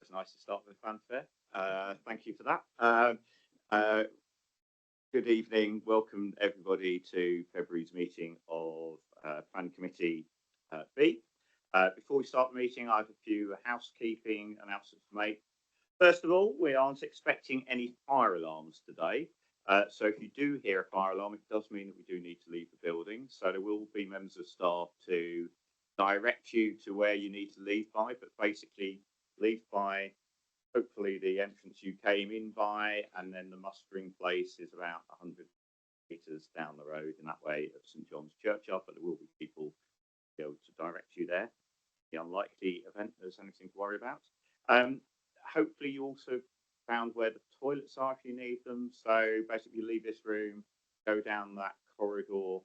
It's nice to start with fanfare. Thank you for that. Uh, Good evening. Welcome everybody to February's meeting of Plan Committee B. Before we start the meeting, I have a few housekeeping announcements to make. First of all, we aren't expecting any fire alarms today. So if you do hear a fire alarm, it does mean that we do need to leave the building. So there will be members of staff to direct you to where you need to leave by, but basically leave by hopefully the entrance you came in by, and then the mustering place is about 100 metres down the road in that way of St John's Churchyard, but there will be people be able to direct you there. The unlikely event there's anything to worry about. Hopefully you also found where the toilets are if you need them. So basically leave this room, go down that corridor,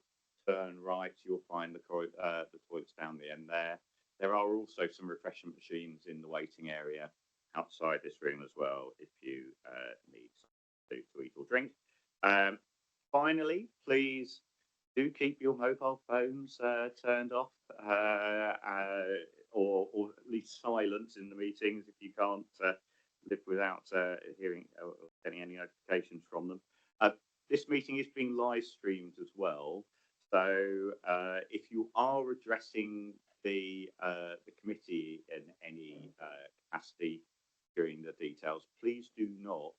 turn right, you'll find the toilets down the end there. There are also some refreshment machines in the waiting area outside this room as well if you need something to eat or drink. Finally, please do keep your mobile phones turned off or at least silent in the meetings if you can't live without hearing or getting any notifications from them. This meeting is being live streamed as well. So if you are addressing the committee in any capacity during the details, please do not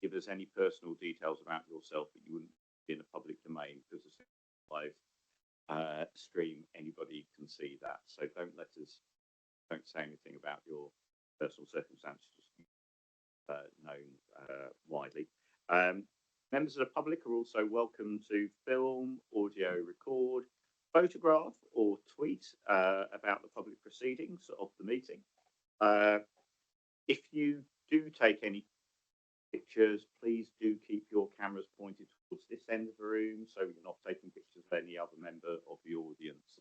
give us any personal details about yourself that you wouldn't be in a public domain, because it's a live stream, anybody can see that. So don't say anything about your personal circumstances, known widely. Members of the public are also welcome to film, audio record, photograph or tweet about the public proceedings of the meeting. If you do take any pictures, please do keep your cameras pointed towards this end of the room so you're not taking pictures of any other member of the audience.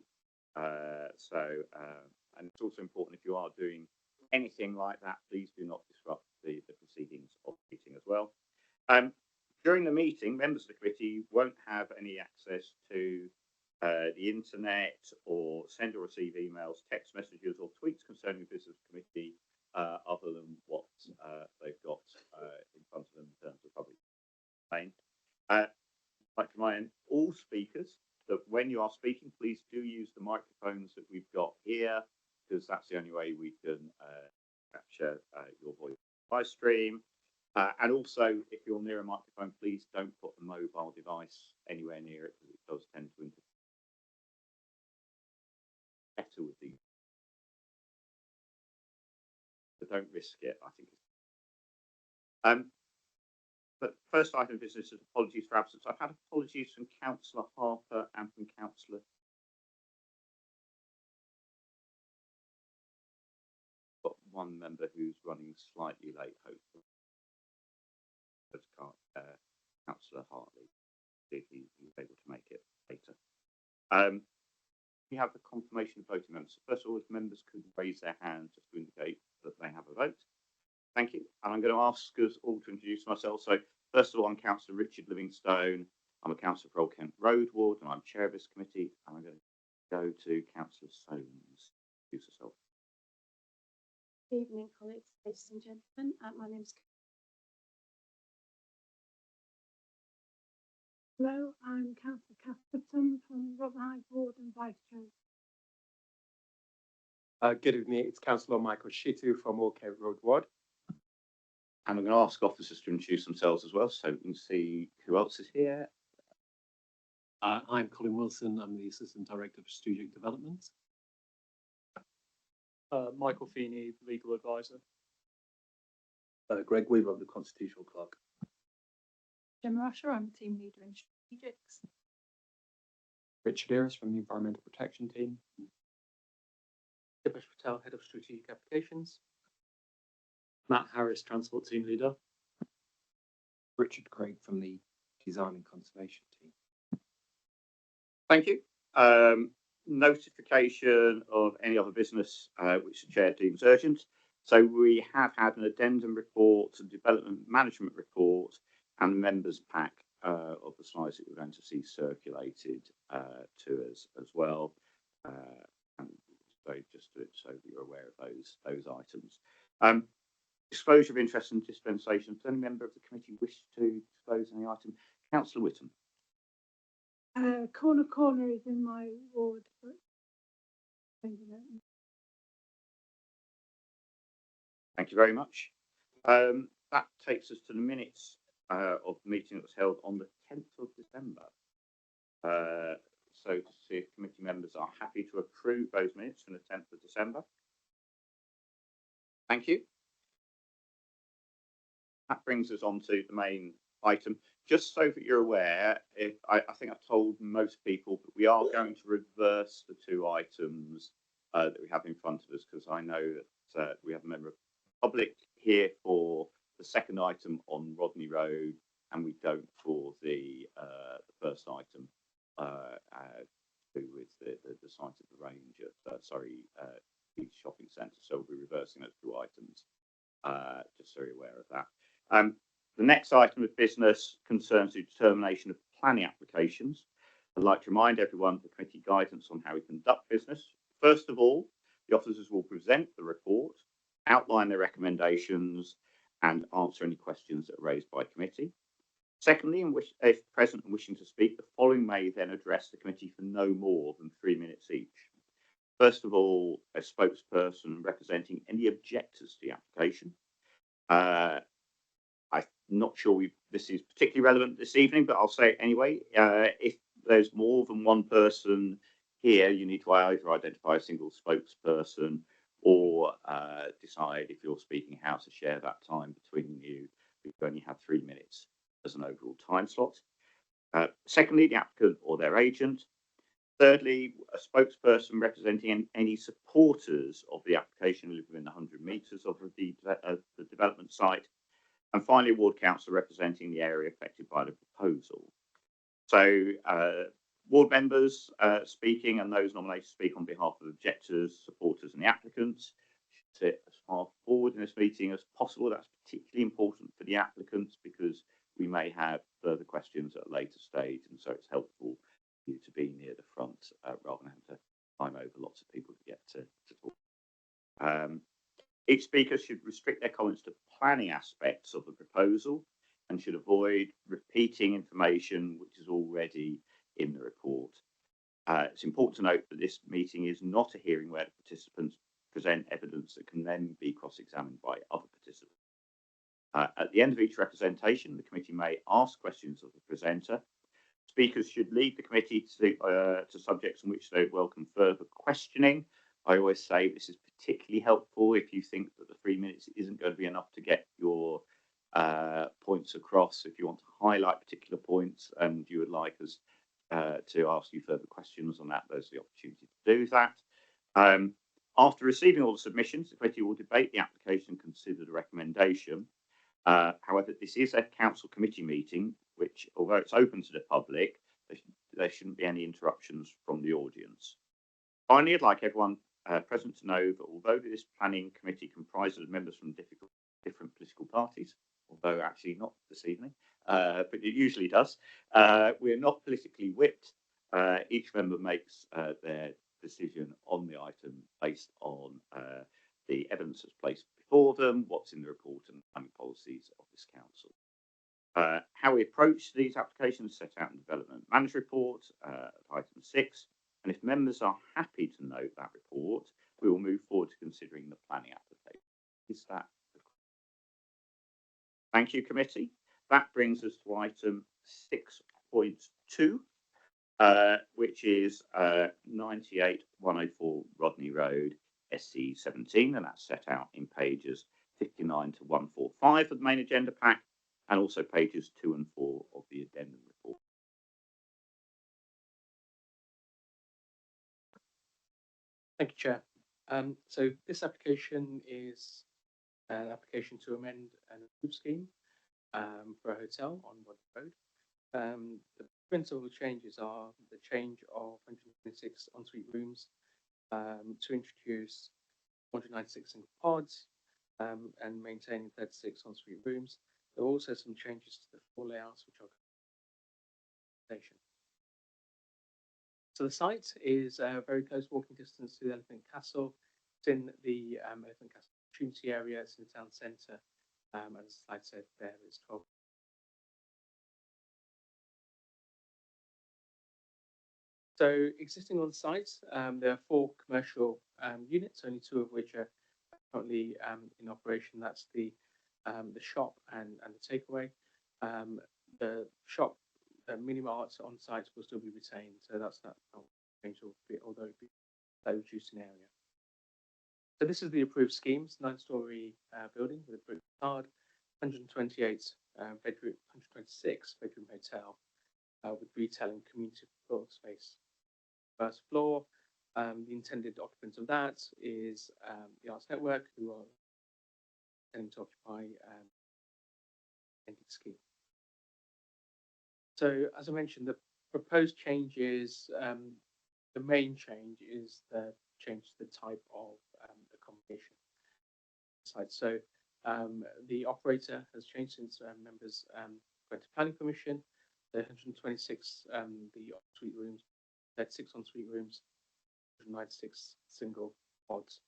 And it's also important, if you are doing anything like that, please do not disrupt the proceedings of the meeting as well. During the meeting, members of the committee won't have any access to the internet or send or receive emails, text messages or tweets concerning the business of the committee other than what they've got in front of them in terms of public domain. I'd like to remind all speakers that when you are speaking, please do use the microphones that we've got here, because that's the only way we can capture your voice live stream. And also, if you're near a microphone, please don't put a mobile device anywhere near it, because it does tend to interfere better with these. So don't risk it, I think. But first item of business is apologies for absence. I've had apologies from Councillor Harper and from Councillor. Got one member who's running slightly late, hopefully. Councillor Hartley, if he's able to make it later. We have the confirmation of voting members. So first of all, if members could raise their hands just to indicate that they have a vote. Thank you. And I'm going to ask us all to introduce myself. So first of all, I'm Councillor Richard Livingstone. I'm a councillor for Old Kent Road Ward, and I'm chair of this committee. And I'm going to go to Councillor Soames. Introduce yourself. Good evening, colleagues, ladies and gentlemen. My name is. Hello, I'm Councillor Cuthbertson from Rotherhithe Ward and Vice Chair. Good evening, it's Councillor Michael Shitu from Old Kent Road Ward. And I'm going to ask officers to introduce themselves as well, so we can see who else is here. I'm Colin Wilson. I'm the Assistant Director for Strategic Development. Michael Feeney, Legal Advisor. Greg Weaver, the Constitutional Clerk. Gemma Usher, I'm a team leader in strategics. Richard Eris from the Environmental Protection Team. Dipesh Patel, Head of Strategic Applications. Matt Harris, Transport Team Leader. Richard Craig from the Design and Conservation Team. Thank you. Notification of any other business which the chair deems urgent. So we have had an addendum report, a development management report, and members pack of the slides that we're going to see circulated to us as well. And so just so that you're aware of those items. Disclosure of interest and dispensation. Does any member of the committee wish to disclose any item? Councillor Whittam. Corner is in my ward, but Thank you very much. That takes us to the minutes of the meeting that was held on the 10th of December. So to see if committee members are happy to approve those minutes from the 10th of December. Thank you. That brings us on to the main item. Just so that you're aware, I think I've told most people, but we are going to reverse the two items that we have in front of us, because I know that we have a member of the public here for the second item on Rodney Road, and we don't for the first item to do with the site of the range at the shopping centre. So we'll be reversing those two items, just so you're aware of that. The next item of business concerns the determination of planning applications. I'd like to remind everyone of the committee guidance on how we conduct business. First of all, the officers will present the report, outline their recommendations, and answer any questions that are raised by committee. Secondly, if present and wishing to speak, the following may then address the committee for no more than 3 minutes each. First of all, a spokesperson representing any objectors to the application. I'm not sure this is particularly relevant this evening, but I'll say it anyway. If there's more than one person here, you need to either identify a single spokesperson or decide if you're speaking how to share that time between you. You only have 3 minutes as an overall time slot. Secondly, the applicant or their agent. Thirdly, a spokesperson representing any supporters of the application who live within 100 metres of the development site. And finally, a ward councillor representing the area affected by the proposal. So ward members speaking and those nominated to speak on behalf of objectors, supporters and the applicants should sit as far forward in this meeting as possible. That's particularly important for the applicants because we may have further questions at a later stage, and so it's helpful for you to be near the front rather than having to climb over lots of people to get to talk. Each speaker should restrict their comments to planning aspects of the proposal and should avoid repeating information which is already in the report. It's important to note that this meeting is not a hearing where the participants present evidence that can then be cross-examined by other participants. At the end of each representation, the committee may ask questions of the presenter. Speakers should lead the committee to subjects in which they welcome further questioning. I always say this is particularly helpful if you think that the 3 minutes isn't going to be enough to get your points across. If you want to highlight particular points and you would like us to ask you further questions on that, there's the opportunity to do that. After receiving all the submissions, the committee will debate the application and consider the recommendation. However, this is a council committee meeting, which, although it's open to the public, there shouldn't be any interruptions from the audience. Finally, I'd like everyone present to know that although this planning committee comprises members from different political parties, although actually not this evening, but it usually does, we're not politically whipped. Each member makes their decision on the item based on the evidence that's placed before them, what's in the report and planning policies of this council. How we approach these applications set out in the Development Manager Report, item 6. And if members are happy to note that report, we will move forward to considering the planning application. Is that the Thank you, committee. That brings us to item 6.2, which is 98-104 Rodney Road, SC17, and that's set out in pages 59 to 145 of the main agenda pack, and also pages 2 and 4 of the addendum report. Thank you, Chair. So this application is an application to amend an approved scheme for a hotel on Rodney Road. The principal changes are the change of 126 ensuite rooms to introduce 196 single pods and maintaining 36 ensuite rooms. There are also some changes to the floor layouts, which are station. So the site is a very close walking distance to the Elephant Castle. It's in the Elephant Castle opportunity area. It's in the town centre, and as the slide said, there is 12. So existing on site, there are 4 commercial units, only 2 of which are currently in operation. That's the shop and the takeaway. The shop, mini marts on site will still be retained, so that's not changed, although it be reduced in area. So this is the approved schemes: 9-storey building with a brick facade, 128 bedroom, 126 bedroom hotel with retail and community floor space. First floor, the intended occupants of that is the Arts Network, who are intending to occupy the scheme. So, as I mentioned, the proposed changes, the main change is the change to the type of accommodation site. So, the operator has changed since members went to planning permission. The 126 the ensuite rooms, that's 6 ensuite rooms, 196 single pods,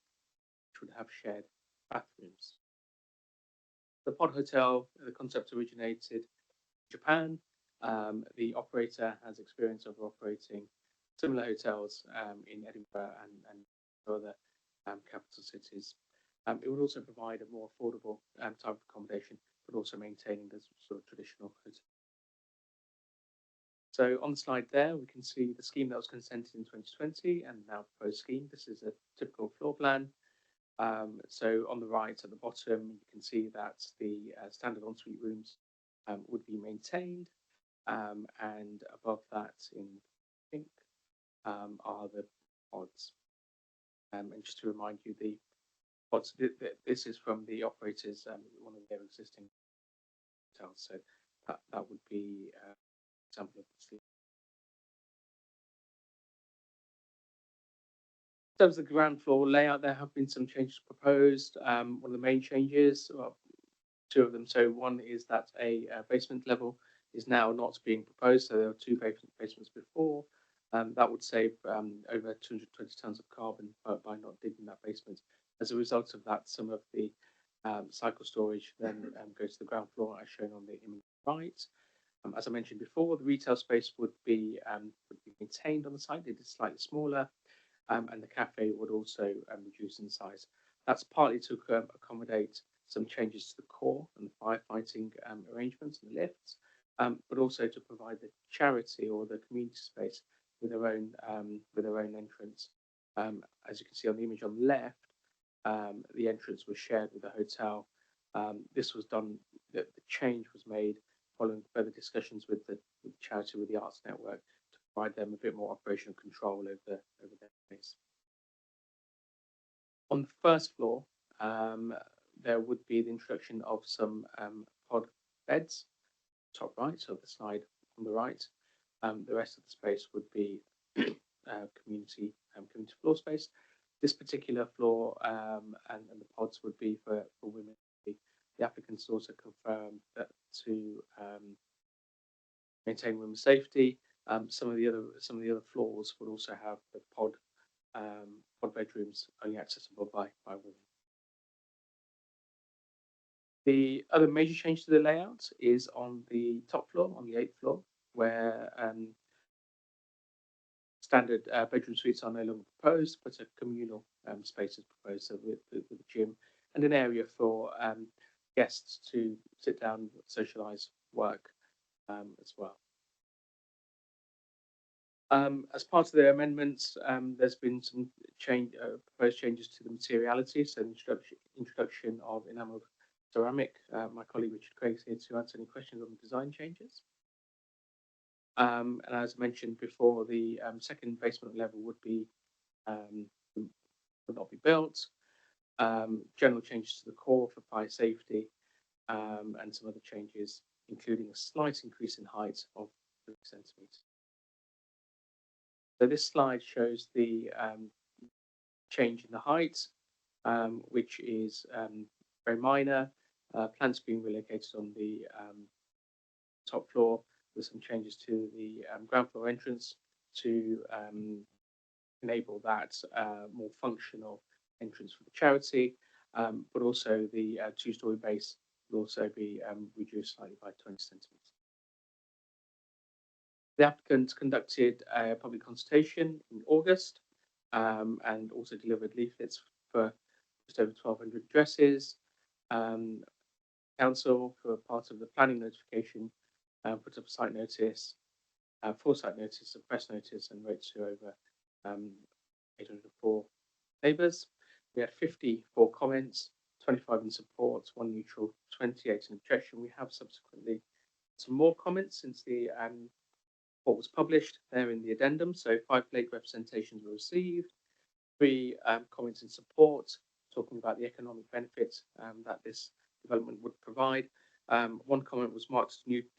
which would have shared bathrooms. The pod hotel, the concept originated in Japan. The operator has experience of operating similar hotels in Edinburgh and other capital cities. It would also provide a more affordable type of accommodation, but also maintaining the sort of traditional hotel. So on the slide there, we can see the scheme that was consented in 2020 and now proposed scheme. This is a typical floor plan. So on the right at the bottom, you can see that the standard ensuite rooms would be maintained. And above that in pink are the pods. And just to remind you, the pods, this is from the operators, one of their existing hotels. So that would be an example of the scheme. In terms of the ground floor layout, there have been some changes proposed. One of the main changes, well, 2 of them. So one is that a basement level is now not being proposed. So there were 2 basements before. That would save over 220 tons of carbon by not digging that basement. As a result of that, some of the cycle storage then goes to the ground floor, as shown on the image right. As I mentioned before, the retail space would be maintained on the site. It is slightly smaller, and the cafe would also reduce in size. That's partly to accommodate some changes to the core and the firefighting arrangements and the lifts, but also to provide the charity or the community space with their own entrance. As you can see on the image on the left, the entrance was shared with the hotel. This was done. The change was made following further discussions with the charity, with the Arts Network, to provide them a bit more operational control over their space. On the first floor, there would be the introduction of some pod beds, top right, so the slide on the right. The rest of the space would be community floor space. This particular floor and the pods would be for women. The applicants also confirmed that to maintain women's safety, some of the other floors would also have the pod bedrooms only accessible by women. The other major change to the layout is on the top floor, on the 8th floor, where standard bedroom suites are no longer proposed, but a communal space is proposed, so with a gym and an area for guests to sit down, socialise, work as well. As part of the amendments, there's been some proposed changes to the materiality, so the introduction of enamelled ceramic. My colleague Richard Craig is here to answer any questions on the design changes. And as mentioned before, the second basement level would not be built. General changes to the core for fire safety, and some other changes, including a slight increase in height of 3 centimetres. So this slide shows the change in the height, which is very minor. Plants being relocated on the top floor, with some changes to the ground floor entrance to enable that more functional entrance for the charity, but also the two-story base will also be reduced slightly by 20 centimetres. The applicant conducted a public consultation in August and also delivered leaflets for just over 1,200 addresses. Council, for part of the planning notification, put up a site notice, full site notice, a press notice, and wrote to over 804 neighbours. We had 54 comments, 25 in support, 1 neutral, 28 in objection. We have subsequently some more comments since the what was published there in the addendum. So 5 late representations were received, 3 comments in support, talking about the economic benefits that this development would provide. 1 comment was marked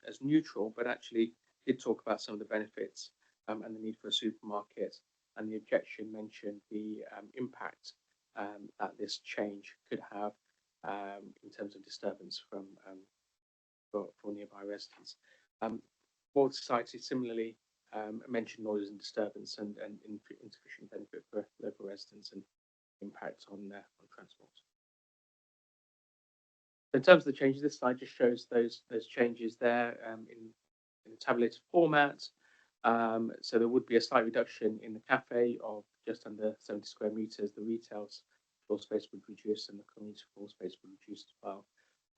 as neutral, but actually did talk about some of the benefits and the need for a supermarket. And the objection mentioned the impact that this change could have in terms of disturbance from for nearby residents. Water Society similarly mentioned noise and disturbance and insufficient benefit for local residents and impact on transport. In terms of the changes, this slide just shows those changes there in a tabulated format. So there would be a slight reduction in the cafe of just under 70 square meters. The retail floor space would reduce and the community floor space would reduce as well,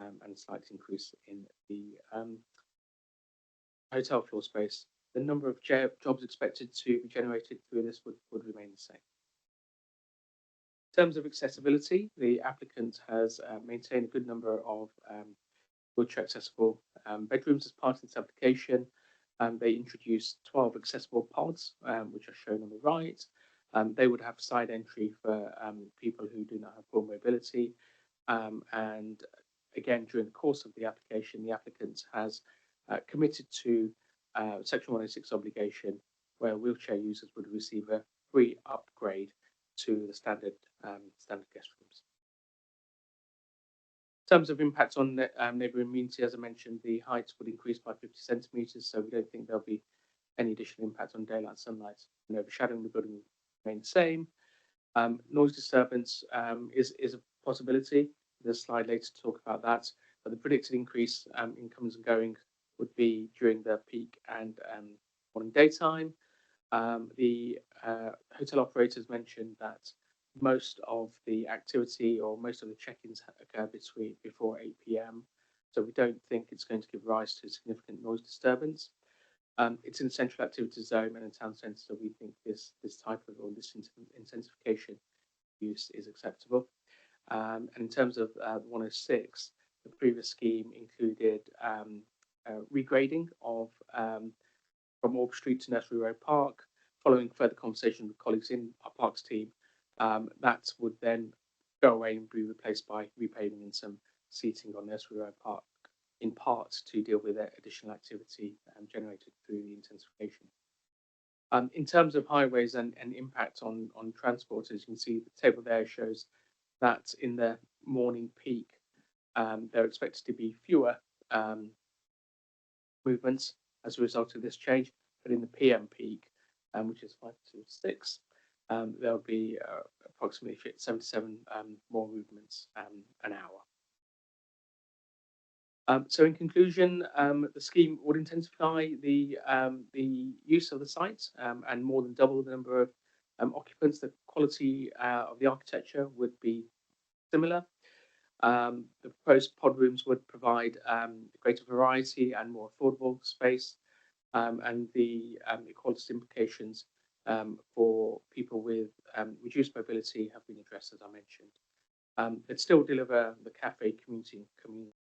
and a slight increase in the hotel floor space. The number of jobs expected to be generated through this would remain the same. In terms of accessibility, the applicant has maintained a good number of wheelchair accessible bedrooms as part of this application. They introduced 12 accessible pods, which are shown on the right. They would have side entry for people who do not have full mobility. And again, during the course of the application, the applicant has committed to Section 106 obligation, where wheelchair users would receive a free upgrade to the standard guest rooms. In terms of impact on neighbouring immunity, as I mentioned, the height would increase by 50 centimetres, so we don't think there'll be any additional impact on daylight sunlight and overshadowing the building will remain the same. Noise disturbance is a possibility. There's a slide later to talk about that, but the predicted increase in comings and goings would be during the peak and morning daytime. The hotel operators mentioned that most of the activity or most of the check-ins occur before 8 p.m. So we don't think it's going to give rise to significant noise disturbance. It's in a central activity zone and a town centre, so we think this type of or this intensification use is acceptable. And in terms of 106, the previous scheme included regrading of from Orb Street to Nursery Road Park. Following further conversation with colleagues in our parks team, that would then go away and be replaced by repaving and some seating on Nursery Road Park, in part to deal with additional activity generated through the intensification. In terms of highways and impact on transport, as you can see, the table there shows that in the morning peak, there are expected to be fewer movements as a result of this change, but in the PM peak, which is 5 to 6, there'll be approximately 77 more movements an hour. So in conclusion, the scheme would intensify the use of the site and more than double the number of occupants. The quality of the architecture would be similar. The proposed pod rooms would provide greater variety and more affordable space, and the equality implications for people with reduced mobility have been addressed, as I mentioned. They'd still deliver the cafe, community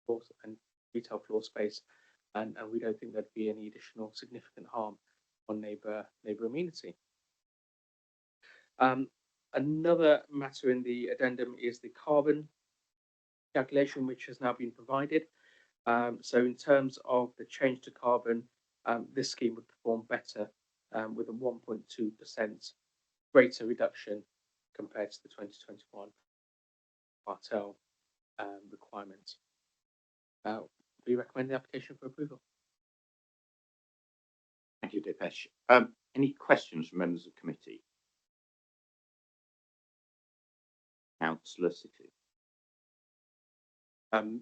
floor and retail floor space, and we don't think there'd be any additional significant harm on neighbour amenity. Another matter in the addendum is the carbon calculation, which has now been provided. So in terms of the change to carbon, this scheme would perform better with a 1.2% greater reduction compared to the 2021 cartel requirement. We recommend the application for approval. Thank you, Dipesh. Any questions from members of the committee? Councillor City.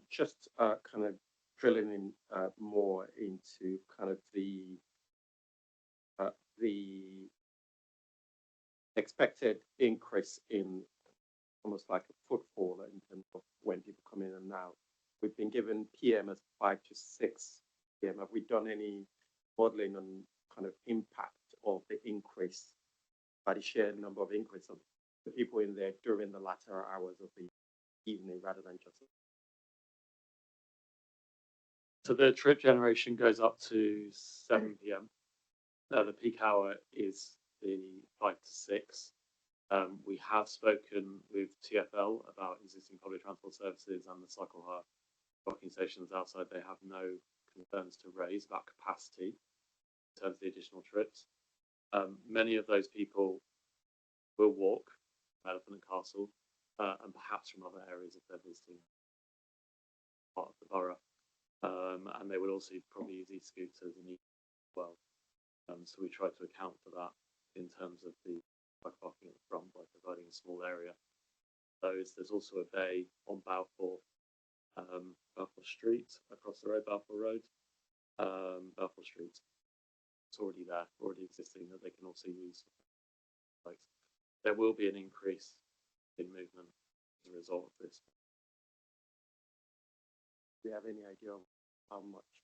Just kind of drilling in more into kind of the expected increase in almost like a footfall in terms of when people come in and out. We've been given PM as 5 to 6 PM. Have we done any modeling on kind of impact of the increase by the sheer number of increase of the people in there during the latter hours of the evening rather than just? So the trip generation goes up to 7 p.m. The peak hour is the 5 to 6. We have spoken with TfL about existing public transport services and the cycle hire docking stations outside. They have no concerns to raise about capacity in terms of the additional trips. Many of those people will walk from Elephant and Castle and perhaps from other areas if they're visiting part of the borough. And they will also probably use e-scooters and as well. So we try to account for that in terms of the parking at the front by providing a small area. There's also a bay on Balfour Street, across the road, Balfour Road, Balfour Street. It's already there, already existing, that they can also use. Like, there will be an increase in movement as a result of this. Do you have any idea of how much,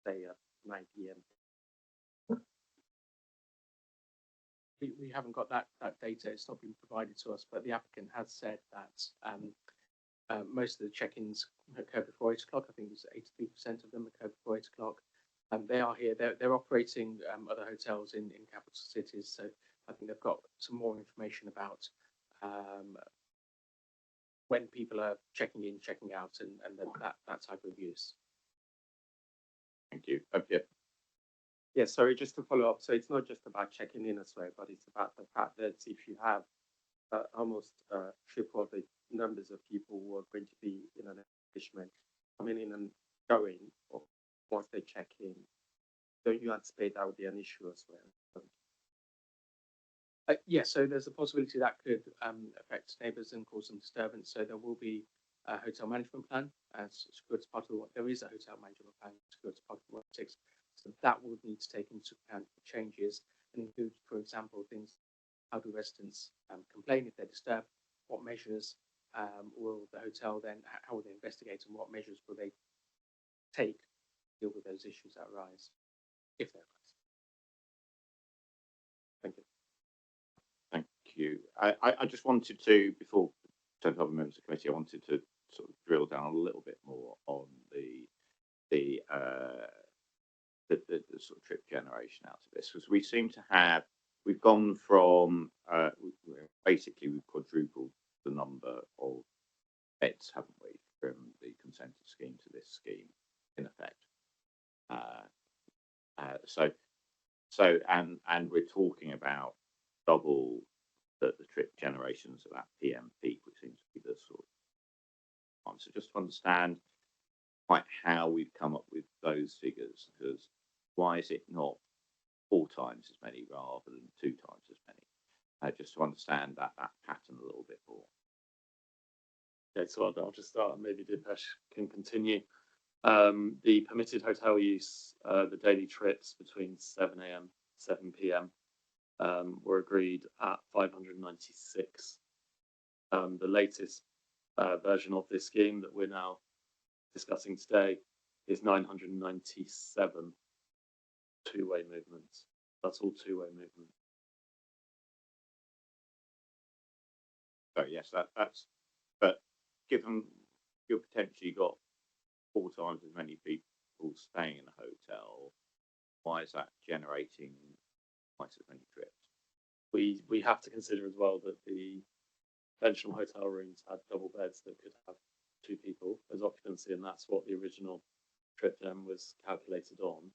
say, at 9 p.m.? We haven't got that data. It's not been provided to us, but the applicant has said that most of the check-ins occur before 8 o'clock. I think it's 83% of them occur before 8 o'clock. They are here. They're operating other hotels in capital cities, so I think they've got some more information about when people are checking in, checking out, and that type of use. Thank you. Yeah. Yeah, sorry, just to follow up. So it's not just about checking in as well, but it's about the fact that if you have almost triple the numbers of people who are going to be in an establishment coming in and going, or once they check in, don't you anticipate that would be an issue as well? Yes, so there's a possibility that could affect neighbours and cause some disturbance. So there will be a hotel management plan as secured as part of what there is a hotel management plan secured as part of what 6. So that will need to take into account the changes and include, for example, things: how do residents complain if they're disturbed? What measures will the hotel then? How will they investigate, and what measures will they take to deal with those issues that arise, if they arise? Thank you. Thank you. I just wanted to, before turning to other members of the committee, I wanted to sort of drill down a little bit more on the sort of trip generation out of this, because we seem to have, we've gone from basically we've quadrupled the number of beds, haven't we, from the consented scheme to this scheme, in effect. And we're talking about double the trip generations of that PM peak, which seems to be the sort of time. So just to understand quite how we've come up with those figures, because why is it not 4 times as many rather than 2 times as many? Just to understand that pattern a little bit more. Okay, so I'll just start, and maybe Dipesh can continue. The permitted hotel use, the daily trips between 7 a.m. 7 p.m. Were agreed at 596. The latest version of this scheme that we're now discussing today is 997 two-way movements. That's all two-way movement. So yes, that's. But given you've potentially got 4 times as many people staying in a hotel, why is that generating twice as many trips? We have to consider as well that the conventional hotel rooms had double beds that could have 2 people as occupancy, and that's what the original trip gen was calculated on.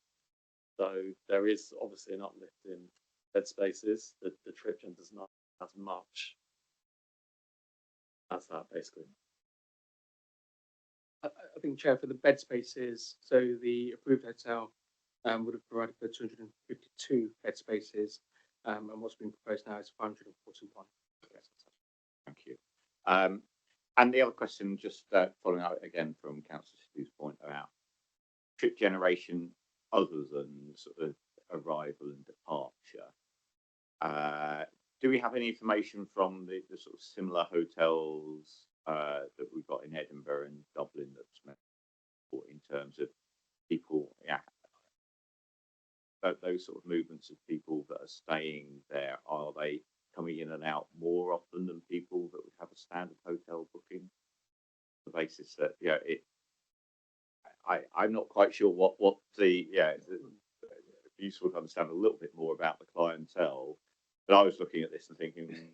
So there is obviously an uplift in bed spaces. The trip gen does not as much as that, basically. I think, Chair, for the bed spaces, so the approved hotel would have provided for 252 bed spaces, and what's been proposed now is 541. Thank you. And the other question, just following up again from Councillor Stu's point about trip generation other than sort of arrival and departure. Do we have any information from the sort of similar hotels that we've got in Edinburgh and Dublin that's in terms of people, those sort of movements of people that are staying there? Are they coming in and out more often than people that would have a standard hotel booking? The basis that I'm not quite sure what it's useful to understand a little bit more about the clientele. But I was looking at this and thinking,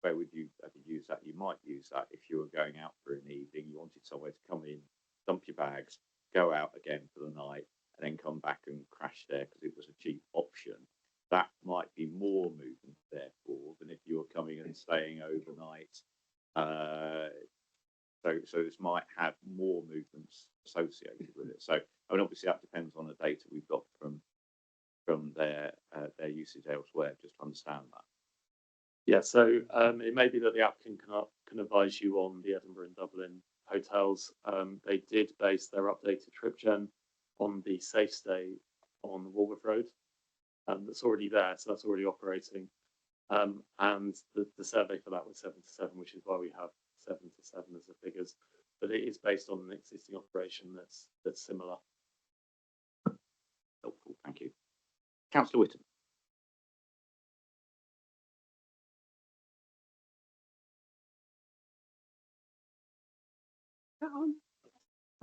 where would you ever use that? You might use that if you were going out for an evening, you wanted somewhere to come in, dump your bags, go out again for the night, and then come back and crash there because it was a cheap option. That might be more movement, therefore, than if you were coming and staying overnight. So this might have more movements associated with it. So, I mean, obviously that depends on the data we've got from their usage elsewhere, just to understand that. Yeah, so it may be that the applicant can advise you on the Edinburgh and Dublin hotels. They did base their updated trip gen on the Safe Stay on Walworth Road. That's already there, so that's already operating. And the survey for that was 7 to 7, which is why we have 7 to 7 as the figures. But it is based on an existing operation that's similar. Helpful, thank you. Councillor Whittam.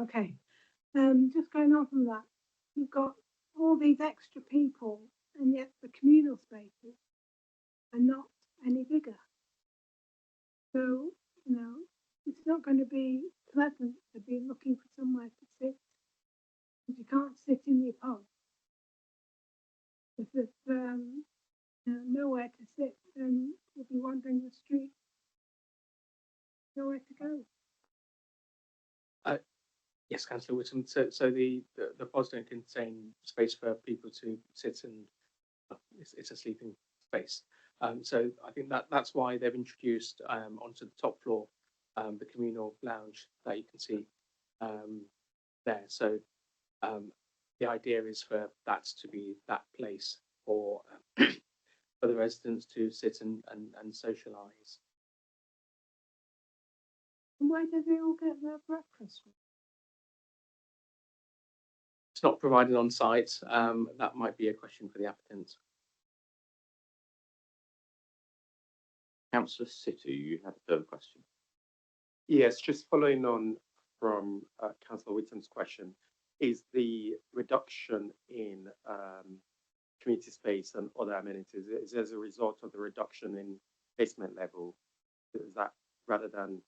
Okay, just going on from that, you've got all these extra people, and yet the communal spaces are not any bigger. So, it's not going to be pleasant to be looking for somewhere to sit. If you can't sit in your pub, if there's nowhere to sit, then you'll be wandering the street, nowhere to go. Yes, Councillor Whittam. So the pods don't contain space for people to sit and it's a sleeping space. So I think that's why they've introduced onto the top floor the communal lounge that you can see there. So the idea is for that to be that place for for the residents to sit and socialise. And where do they all get their breakfast from? It's not provided on site. That might be a question for the applicant. Councillor Situ, you had a further question. Yes, just following on from Councillor Whittam's question, is the reduction in community space and other amenities is as a result of the reduction in basement level? Is that rather than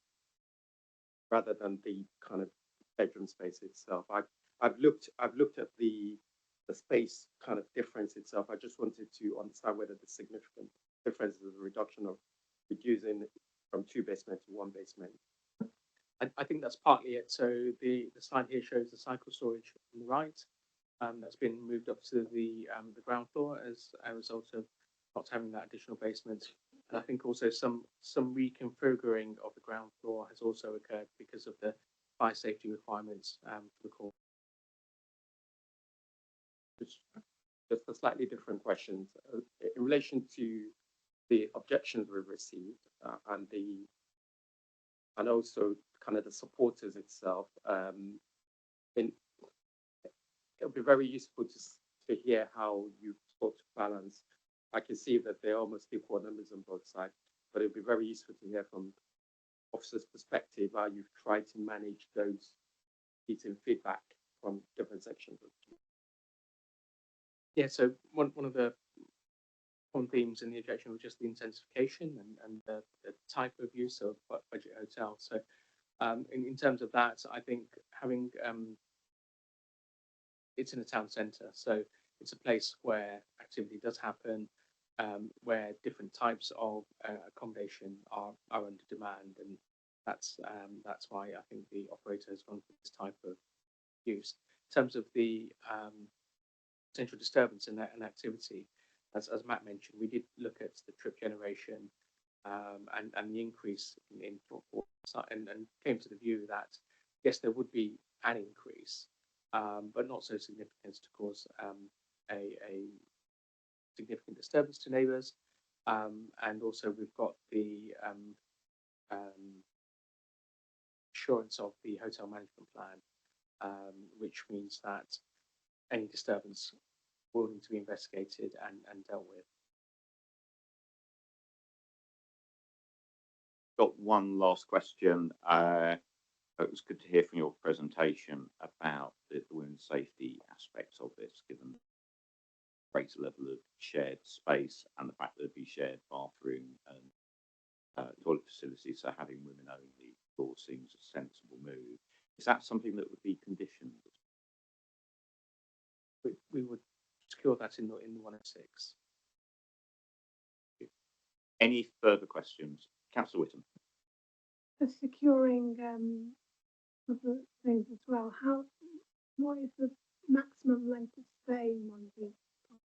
the kind of bedroom space itself? I've looked at the space kind of difference itself. I just wanted to understand whether the significant difference is a reduction of reducing from 2 basement to 1 basement. I think that's partly it. So the slide here shows the cycle storage on the right. That's been moved up to the ground floor as a result of not having that additional basement. And I think also some reconfiguring of the ground floor has also occurred because of the fire safety requirements for the core. Just a slightly different question in relation to the objections we've received and also kind of the supporters itself. It'll be very useful to hear how you sought to balance. I can see that they're almost equal numbers on both sides, but it'll be very useful to hear from officers' perspective how you've tried to manage those getting feedback from different sections of the community. Yeah, so one of the common themes in the objection was just the intensification and the type of use of budget hotel. So in terms of that, I think having it's in a town centre, so it's a place where activity does happen, where different types of accommodation are under demand, and that's why I think the operator has gone for this type of use. In terms of the potential disturbance in that activity, as Matt mentioned, we did look at the trip generation and the increase in footfall and came to the view that yes, there would be an increase, but not so significant to cause a significant disturbance to neighbours. And also we've got the assurance of the hotel management plan, which means that any disturbance will need to be investigated and dealt with. Got one last question. It was good to hear from your presentation about the women's safety aspects of this, given the greater level of shared space and the fact that there'd be shared bathroom and toilet facilities. So having women only floor seems a sensible move. Is that something that would be conditioned? We would secure that in the 106. Any further questions? Councillor Whittam. For securing other things as well, what is the maximum length of stay in one of these? I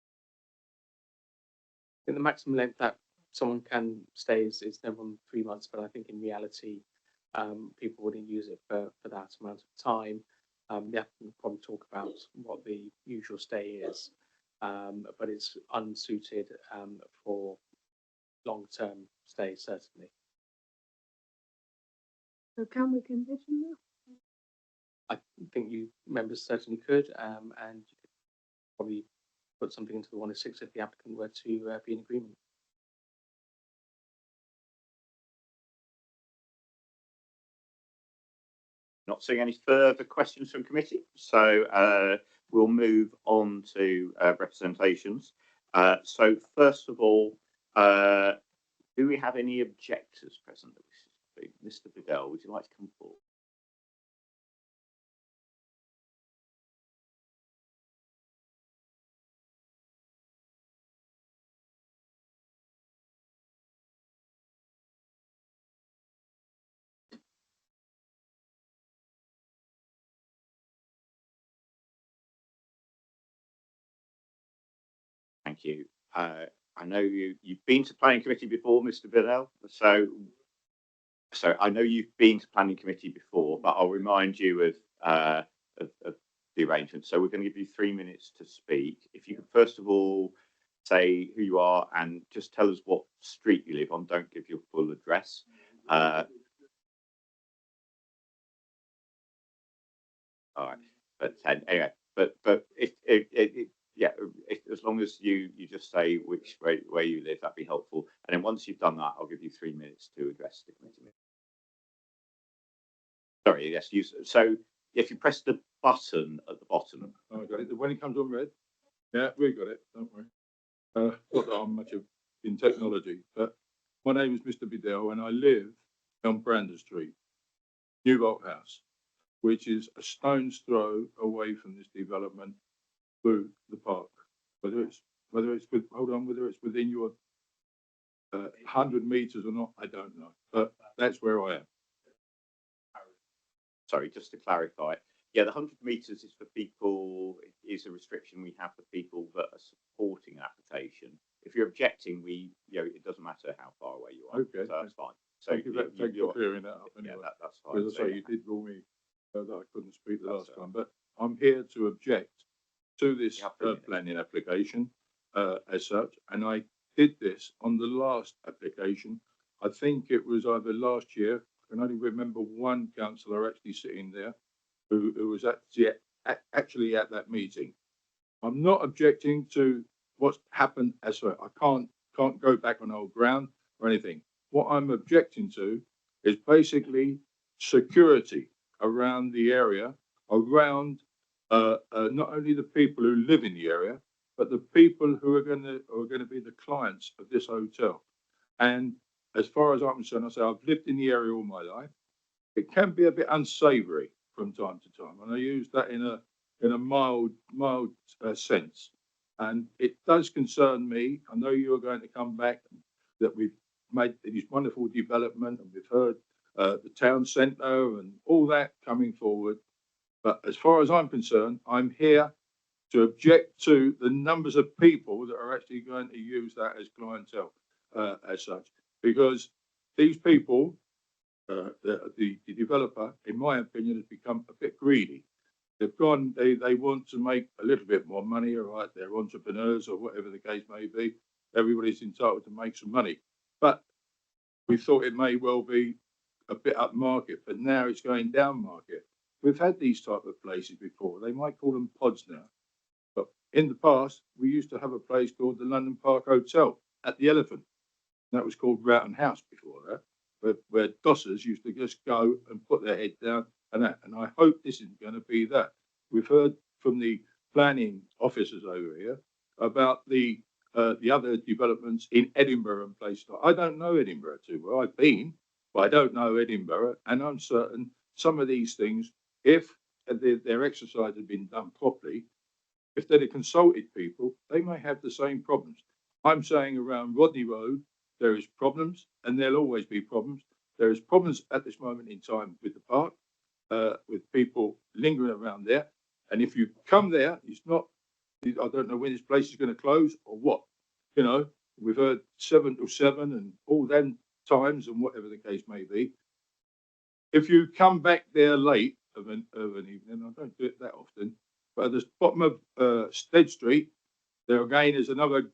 think the maximum length that someone can stay is no more than 3 months, but I think in reality, people wouldn't use it for that amount of time. The applicant will probably talk about what the usual stay is, but it's unsuited for long-term stay, certainly. So can we condition that? I think you members certainly could, and you could probably put something into the 106 if the applicant were to be in agreement. Not seeing any further questions from committee, so we'll move on to representations. So first of all, do we have any objectors present that wishes to speak? Mr. Biddell, would you like to come forward? Thank you. I know you've been to planning committee before, Mr. Biddell. So I know you've been to planning committee before, but I'll remind you of the arrangement. So we're going to give you 3 minutes to speak. If you could first of all say who you are and just tell us what street you live on. Don't give your full address. All right, but anyway, but as long as you just say which where you live, that'd be helpful. And then once you've done that, I'll give you 3 minutes to address the committee. Sorry, yes, so if you press the button at the bottom. Oh, I got it. When it comes on red, yeah, we got it. Don't worry. Not that I'm much in technology, but my name is Mr. Biddell, and I live on Brander Street, Newbolt House, which is a stone's throw away from this development through the park. Whether it's within your 100 meters or not, I don't know, but that's where I am. Sorry, just to clarify, yeah, the 100 meters is for people, is a restriction we have for people that are supporting an application. If you're objecting, it doesn't matter how far away you are. Okay, so that's fine. So thank you for clearing that up. Anyway, yeah, that's fine. As I say, you did rule me that I couldn't speak the last time, but I'm here to object to this planning application as such, and I did this on the last application. I think it was either last year. I can only remember one councillor actually sitting there who was actually at that meeting. I'm not objecting to what's happened as well. I can't go back on old ground or anything. What I'm objecting to is basically security around the area, around not only the people who live in the area, but the people who are going to be the clients of this hotel. And as far as I'm concerned, I say I've lived in the area all my life. It can be a bit unsavoury from time to time, and I use that in a mild sense. And it does concern me. I know you're going to come back that we've made this wonderful development, and we've heard the town centre and all that coming forward. But as far as I'm concerned, I'm here to object to the numbers of people that are actually going to use that as clientele as such. Because these people the developer, in my opinion, has become a bit greedy. They've gone, they want to make a little bit more money, all right, they're entrepreneurs or whatever the case may be. Everybody's entitled to make some money. But we thought it may well be a bit up market, but now it's going down market. We've had these type of places before. They might call them pods now. But in the past, we used to have a place called the London Park Hotel at the Elephant. That was called Roughton House before that, where dossers used to just go and put their head down and that. And I hope this isn't going to be that. We've heard from the planning officers over here about the other developments in Edinburgh and places. I don't know Edinburgh too well. I've been, but I don't know Edinburgh. And I'm certain some of these things, if their exercise had been done properly, if they'd have consulted people, they may have the same problems. I'm saying around Rodney Road, there is problems, and there'll always be problems. There is problems at this moment in time with the park, with people lingering around there. And if you come there, it's not, I don't know when this place is going to close or what. You know, we've heard 7 to 7 and all them times and whatever the case may be. If you come back there late of an evening, I don't do it that often, but at the bottom of Stead Street, there again is another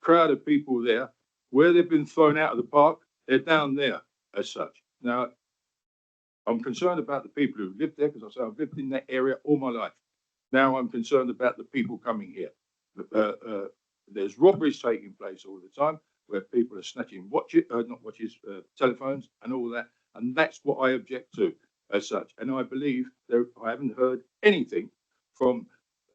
crowd of people there. Where they've been thrown out of the park, they're down there as such. Now, I'm concerned about the people who live there because I say I've lived in that area all my life. Now I'm concerned about the people coming here. There's robberies taking place all the time where people are snatching telephones and all that. And that's what I object to as such. And I believe I haven't heard anything from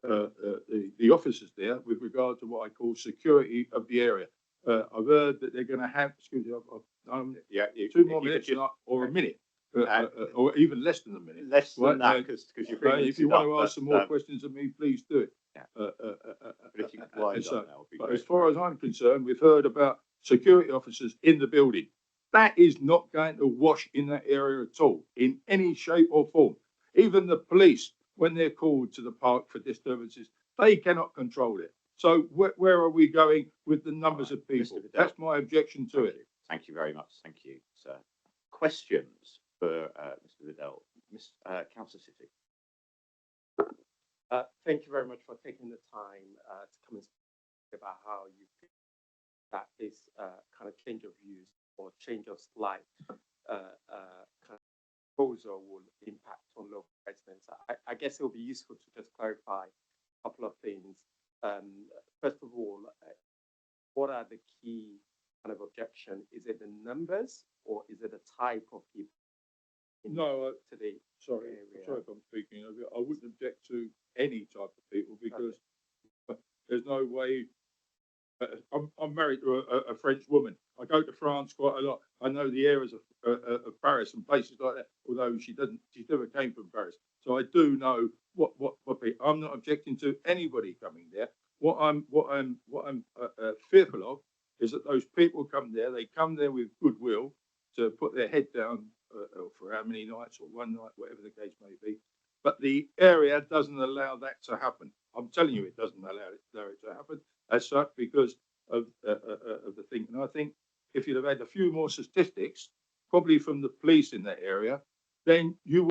the officers there with regard to what I call security of the area. I've heard that they're going to have, excuse me, 2 more minutes or a minute, or even less than a minute. Less than that, because you're bringing if you want to ask some more questions of me, please do it. Yeah. But if you could wind up now, but as far as I'm concerned, we've heard about security officers in the building. That is not going to wash in that area at all, in any shape or form. Even the police, when they're called to the park for disturbances, they cannot control it. So where are we going with the numbers of people? That's my objection to it. Thank you very much. Thank you, sir. Questions for Mr. Liddell? Councillor City. Thank you very much for taking the time to come and speak about how you feel that this kind of change of views or change of light kind of proposal will impact on local residents. I guess it will be useful to just clarify a couple of things. First of all, what are the key kind of objection? Is it the numbers or is it the type of people? Sorry if I'm speaking over you. I wouldn't object to any type of people because there's no way. I'm married to a French woman. I go to France quite a lot. I know the areas of Paris and places like that. Although she never came from Paris, so I do know what people. I'm not objecting to anybody coming there. What I'm fearful of is that those people come there. They come there with goodwill to put their head down for how many nights or one night, whatever the case may be. But the area doesn't allow that to happen. I'm telling you, it doesn't allow it to happen as such because of the thing. And I think if you'd have had a few more statistics, probably from the police in that area, then you would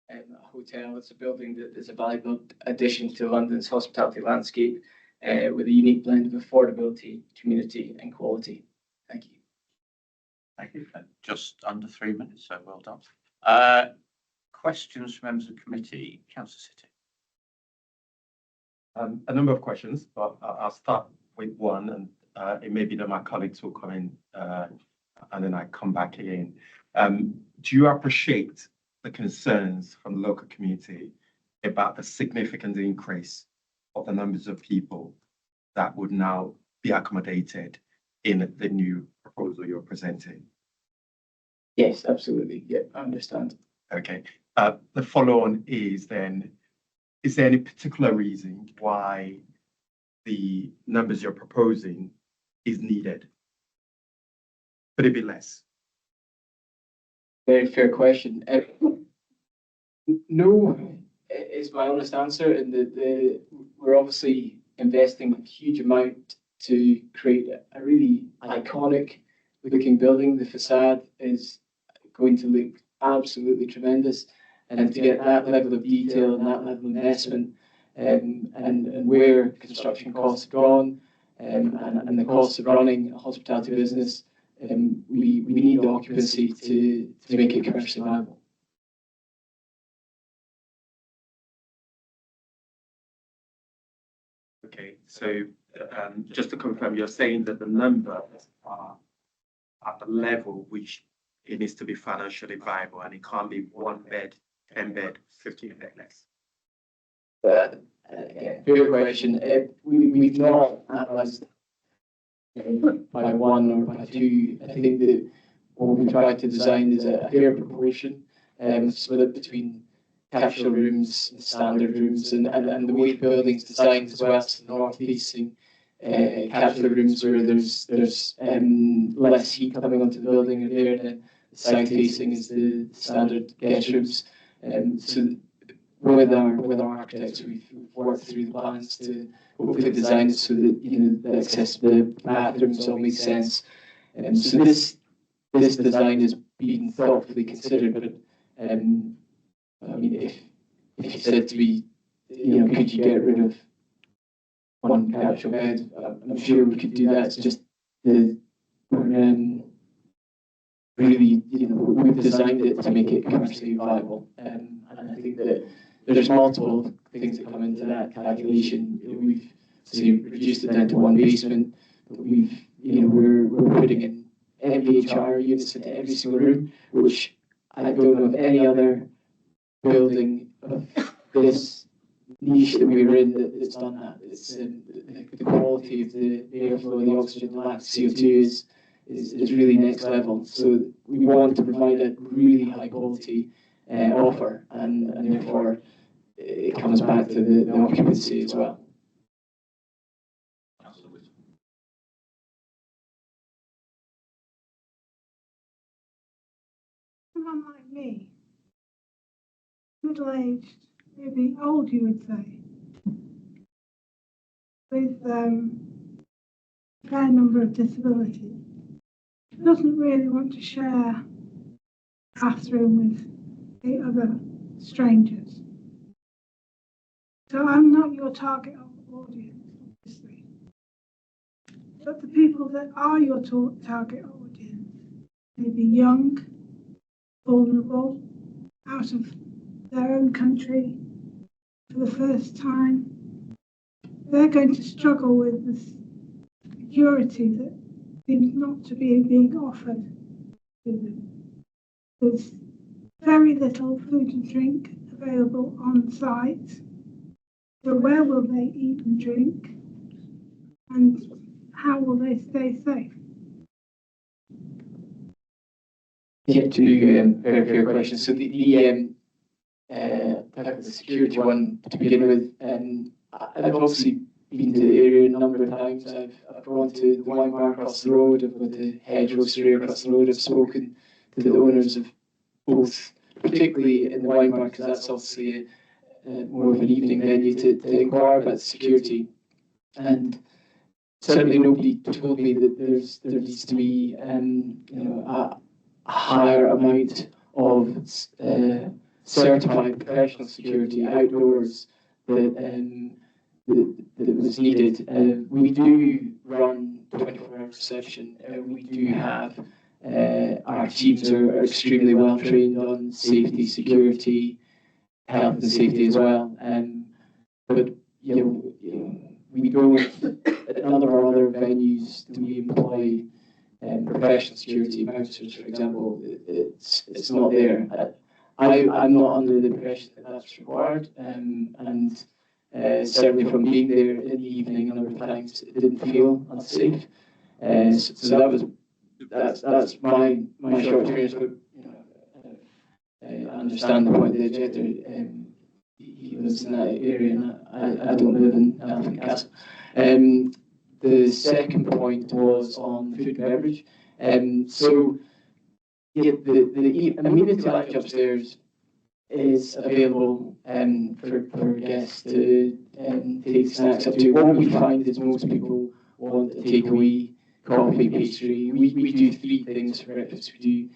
A hotel. It's a building that is a valuable addition to London's hospitality landscape with a unique blend of affordability, community and quality. Thank you. Thank you. Just under 3 minutes, so well done. Questions from members of the committee? Councillor City. A number of questions, but I'll start with one, and it may be that my colleagues will come in and then I come back again. Do you appreciate the concerns from the local community about the significant increase of the numbers of people that would now be accommodated in the new proposal you're presenting? Yes, absolutely. Yeah, I understand. Okay. The follow-on is then, is there any particular reason why the numbers you're proposing is needed? Could it be less? Very fair question. No, is my honest answer. And we're obviously investing a huge amount to create a really iconic looking building. The facade is going to look absolutely tremendous, and to get that level of detail and that level of investment, and where construction costs have gone, and the cost of running a hospitality business, we need the occupancy to make it commercially viable. Okay, so just to confirm, you're saying that the numbers are at the level which it needs to be financially viable, and it can't be 1 bed, 10 bed, 15 bed less. Again, fair question. We've not analysed by 1 or by 2. I think that what we try to design is a fair proportion, split between capsule rooms and standard rooms, and the way the building's designed as well. So north facing capsule rooms where there's less heat coming onto the building are there. The south facing is the standard guest rooms. So with our architects, we've worked through the plans to hopefully design it so that the access to the bathrooms all makes sense. So this design is being thoughtfully considered. But I mean, if you said to me, could you get rid of 1 capsule bed? I'm sure we could do that. It's just really, we've designed it to make it commercially viable, and I think that there's multiple things that come into that calculation. We've reduced it down to 1 basement, but we're putting in MVHR units into every single room, which I don't know of any other building of this niche that we're in that's done that. It's the quality of the airflow, the oxygen, the lack of CO2 is really next level. So we want to provide a really high quality offer, and therefore it comes back to the occupancy as well. Someone like me, middle-aged, maybe old, you would say, with a fair number of disabilities, doesn't really want to share a bathroom with 8 other strangers. So I'm not your target audience, obviously. But the people that are your target audience may be young, vulnerable, out of their own country for the first time. They're going to struggle with the security that seems not to be being offered to them. There's very little food and drink available on site. So where will they eat and drink? And how will they stay safe? Yeah, to very fair question. So the security one to begin with, I've obviously been to the area a number of times. I've gone to the wine bar across the road. I've gone to the hedge roastery across the road. I've spoken to the owners of both, particularly in the wine bar, because that's obviously more of an evening venue to inquire about security. And certainly nobody told me that there needs to be a higher amount of certified professional security outdoors that was needed. We do run 24-hour reception. We do have our teams are extremely well trained on safety, security, health and safety as well. But we don't, at none of our other venues do we employ professional security bouncers, for example. It's not there. I'm not under the impression that that's required, and certainly from being there in the evening a number of times, it didn't feel unsafe. So that's my short experience. But I understand the point of the objector. He lives in that area, and I don't live in Elephant Castle. The second point was on food and beverage. So yeah, the amenity lounge upstairs is available for guests to take snacks up to. What we find is most people want a takeaway, coffee, pastry. We do three things for breakfast. We do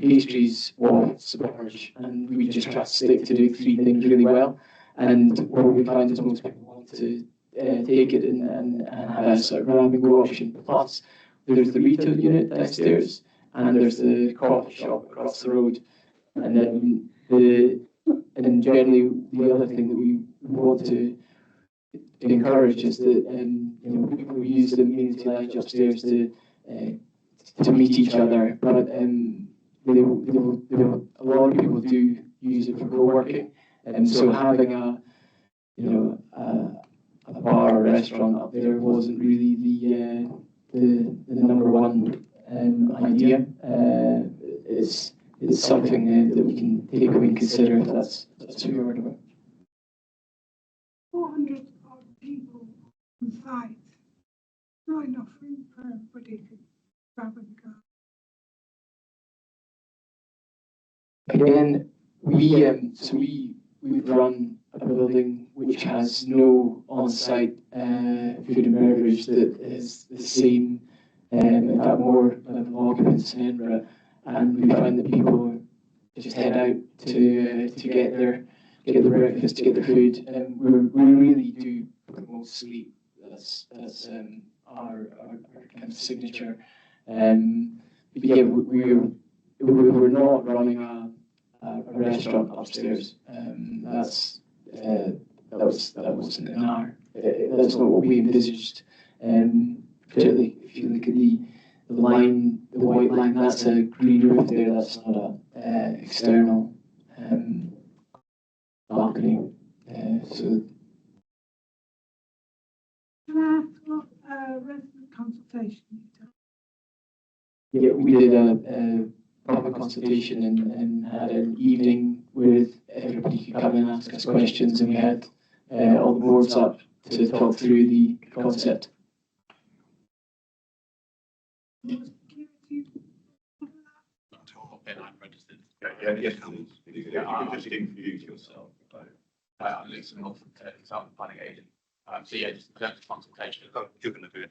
pastries, waffles, porridge, and we just try to stick to doing three things really well. And what we find is most people want to take it and have a sort of grab and go option. Plus, there's the retail unit downstairs, and there's the coffee shop across the road. And then generally the other thing that we want to encourage is that people use the amenity lounge upstairs to meet each other, but a lot of people do use it for co-working, and so having a bar or restaurant up there wasn't really the number one idea. It's something that we can take away and consider if that's who you're worried about. 400 odd people on site. Not enough room for everybody to grab and go. Again, we've run a building which has no on-site food and beverage that is the same, in fact more level of occupants in Edinburgh, and we find that people just head out to get their breakfast, to get their food, and we really do promote sleep. That's our kind of signature. But yeah, we're not running a restaurant upstairs. That wasn't in our. That's not what we envisaged. Particularly if you look at the line, the white line, that's a green roof there. That's not a external balcony. So. Can I ask what resident consultation you've done? Yeah, we did a public consultation and had an evening with everybody could come and ask us questions, and we had all the boards up to talk through the concept. I'm registered. Yes, please. You can just introduce yourself. I'm Luke Norton, consultant planning agent. So yeah, just in terms of consultation. You're going to do it.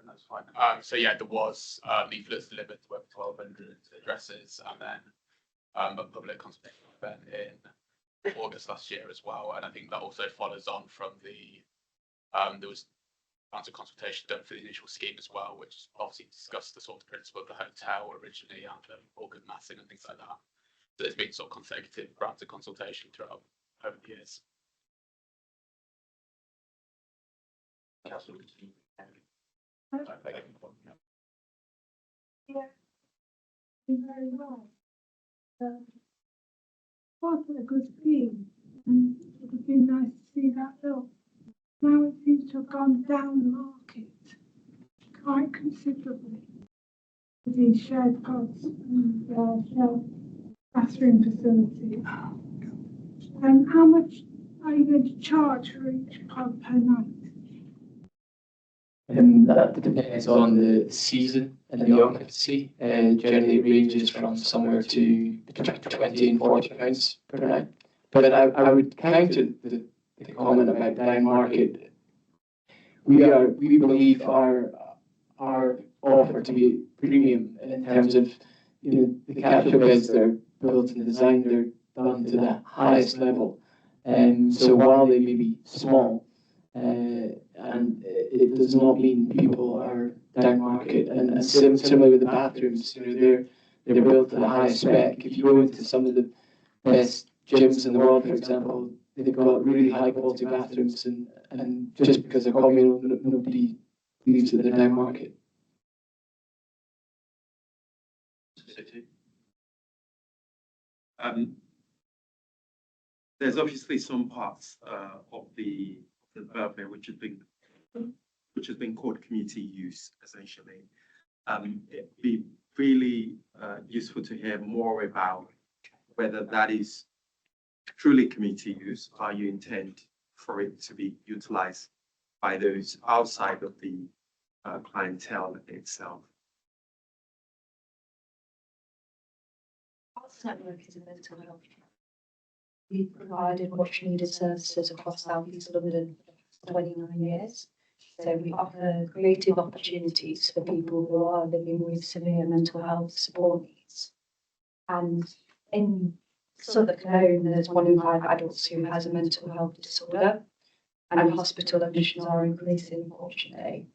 That's fine. So yeah, there was leaflets delivered to over 1,200 addresses, and then a public consultation event in August last year as well. And I think that also follows on from the there was rounds of consultation done for the initial scheme as well, which obviously discussed the sort of principle of the hotel originally and organ massing and things like that. So there's been sort of consecutive rounds of consultation throughout over the years. Yeah, very well. Quite a good scheme, and it would have been nice to see that built. Now it seems to have gone down the market quite considerably with these shared pods and shared bathroom facilities. How much are you going to charge for each pod per night? That depends on the season and the occupancy. Generally, it ranges from somewhere to between 20 and 40 pounds per night. But I would counter the comment about down market. We believe our offer to be premium in terms of the capsule beds. They're built and designed, they're done to the highest level. So while they may be small, and it does not mean people are down market. And similarly with the bathrooms, they're built to the highest spec. If you go into some of the best gyms in the world, for example, they've got really high quality bathrooms, and just because they're communal, nobody believes that they're down market. There's obviously some parts of the development which has been called community use, essentially. It'd be really useful to hear more about whether that is truly community use, or you intend for it to be utilized by those outside of the clientele itself. Arts Network is a mental health. We've provided much needed services across South East London for 29 years. So we offer creative opportunities for people who are living with severe mental health support needs. And in Southwark alone, there's 1 in 5 adults who has a mental health disorder, and hospital admissions are increasing, unfortunately.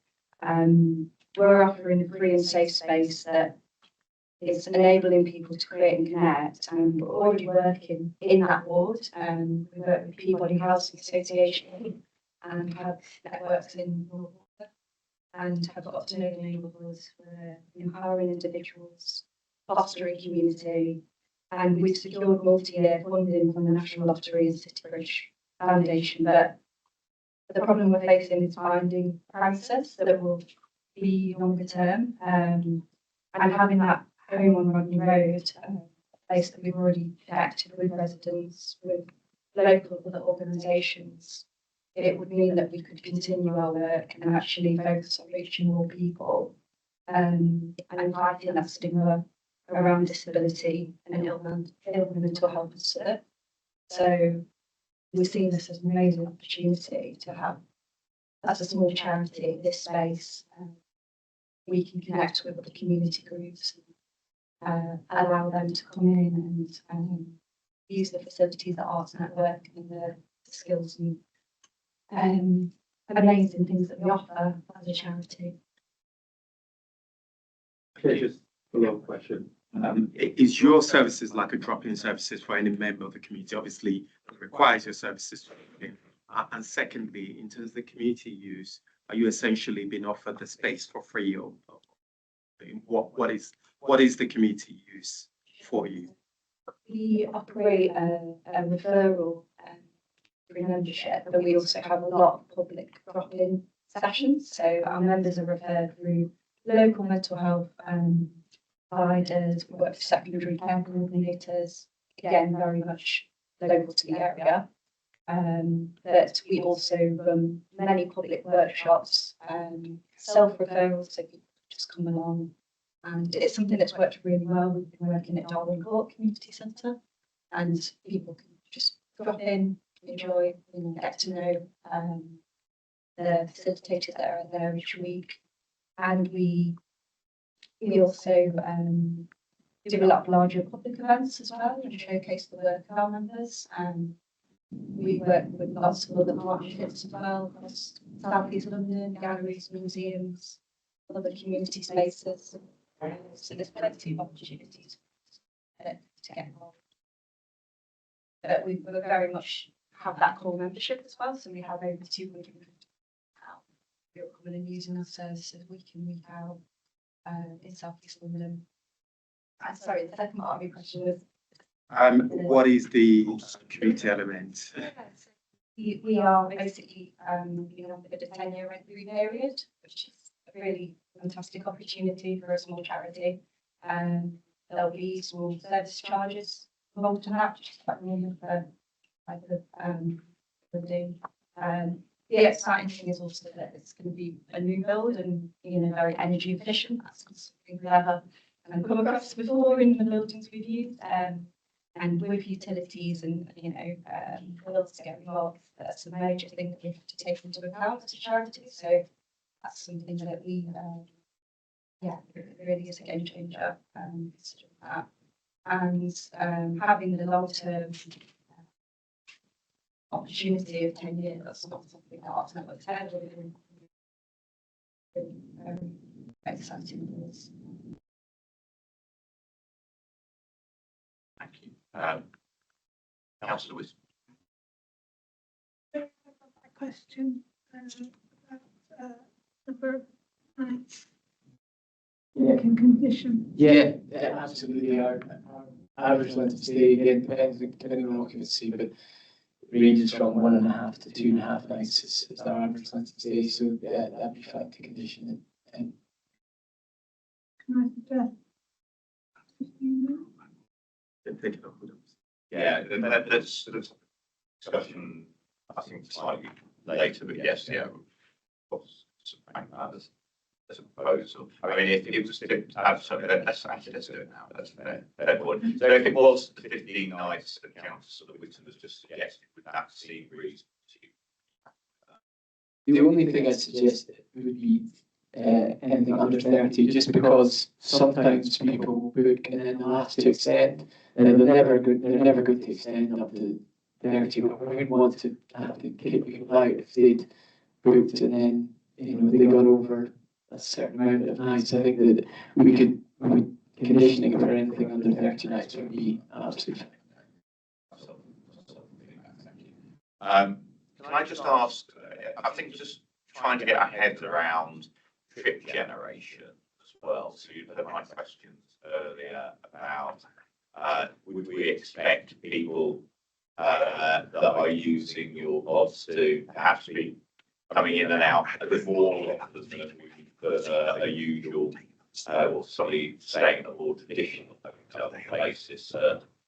We're offering a free and safe space that is enabling people to create and connect, and we're already working in that ward. We work with Peabody Housing Association and have networks in North and have got to know the neighbourhoods for empowering individuals, fostering community, and we've secured multi-year funding from the National Lottery and City Bridge Foundation. But the problem we're facing is finding premises that will be longer term, and having that home on Rodney Road, a place that we've already connected with residents, with local other organisations. It would mean that we could continue our work and actually focus on reaching more people, and fighting that stigma around disability and ill mental health support. So we're seeing this as an amazing opportunity to have, as a small charity, this space. We can connect with other community groups, allow them to come in and use the facilities at Arts Network and the skills and amazing things that we offer as a charity. Okay, just a long question. Is your services like a drop-in services for any member of the community? Obviously, it requires your services. And secondly, in terms of the community use, are you essentially being offered the space for free, or what is the community use for you? We operate a referral through membership, but we also have a lot of public drop-in sessions. So our members are referred through local mental health providers, we work with secondary care coordinators, again, very much local to the area. But we also run many public workshops, self-referrals, so people just come along. And it's something that's worked really well. We've been working at Darwin Court Community Centre, and people can just drop in, enjoy, get to know the facilitators that are there each week. And we also do a lot of larger public events as well and showcase the work of our members. We work with lots of other partnerships as well across South East London, galleries, museums, other community spaces. So there's plenty of opportunities to get involved. But we very much have that core membership as well. So we have over 250 who are coming and using our services week in, week out in South East London. Sorry, the second part of your question was what is the community element? We are basically offered a 10-year rent-free period, which is a really fantastic opportunity for a small charity. There'll be small service charges involved in that, which is quite normal for building. The exciting thing is also that it's going to be a new build and very energy efficient. That's something we've never come across before in the buildings we've used. And with utilities and bills to get involved, that's a major thing that we have to take into account as a charity. So that's something that we it really is a game changer. Considering that. and having the long-term opportunity of 10 years, that's not something that I've never said. Very exciting news. Thank you. Councillor Wisdom. Question number of nights. Yeah. Can condition. Yeah, absolutely. Our average length of stay, again, depending on occupancy, but ranges from 1.5 to 2.5 nights is our average length of stay. So yeah, that'd be fine to condition it. And Can I suggest 15 minutes? Yeah, that's sort of discussion, I think, slightly later, but yes, yeah. Of course, as a proposal. I mean, if it was to have something, let's do it now. That's fair point. So if it was 15 nights, the council of Whitton has just suggested, would that seem reasonable to you? the only thing I'd suggest would be anything under 30, just because sometimes people will book and then they'll have to extend, and they're never going to extend up to 30. But we wouldn't want to have to kick people out if they'd booked and then they got over a certain amount of nights. I think that conditioning for anything under 30 nights would be absolutely fine. Can I just ask, I think just trying to get our heads around trip generation as well. So you heard my questions earlier about would we expect people that are using your pods to perhaps be coming in and out a bit more often than a usual or slightly staying at a more traditional hotel basis?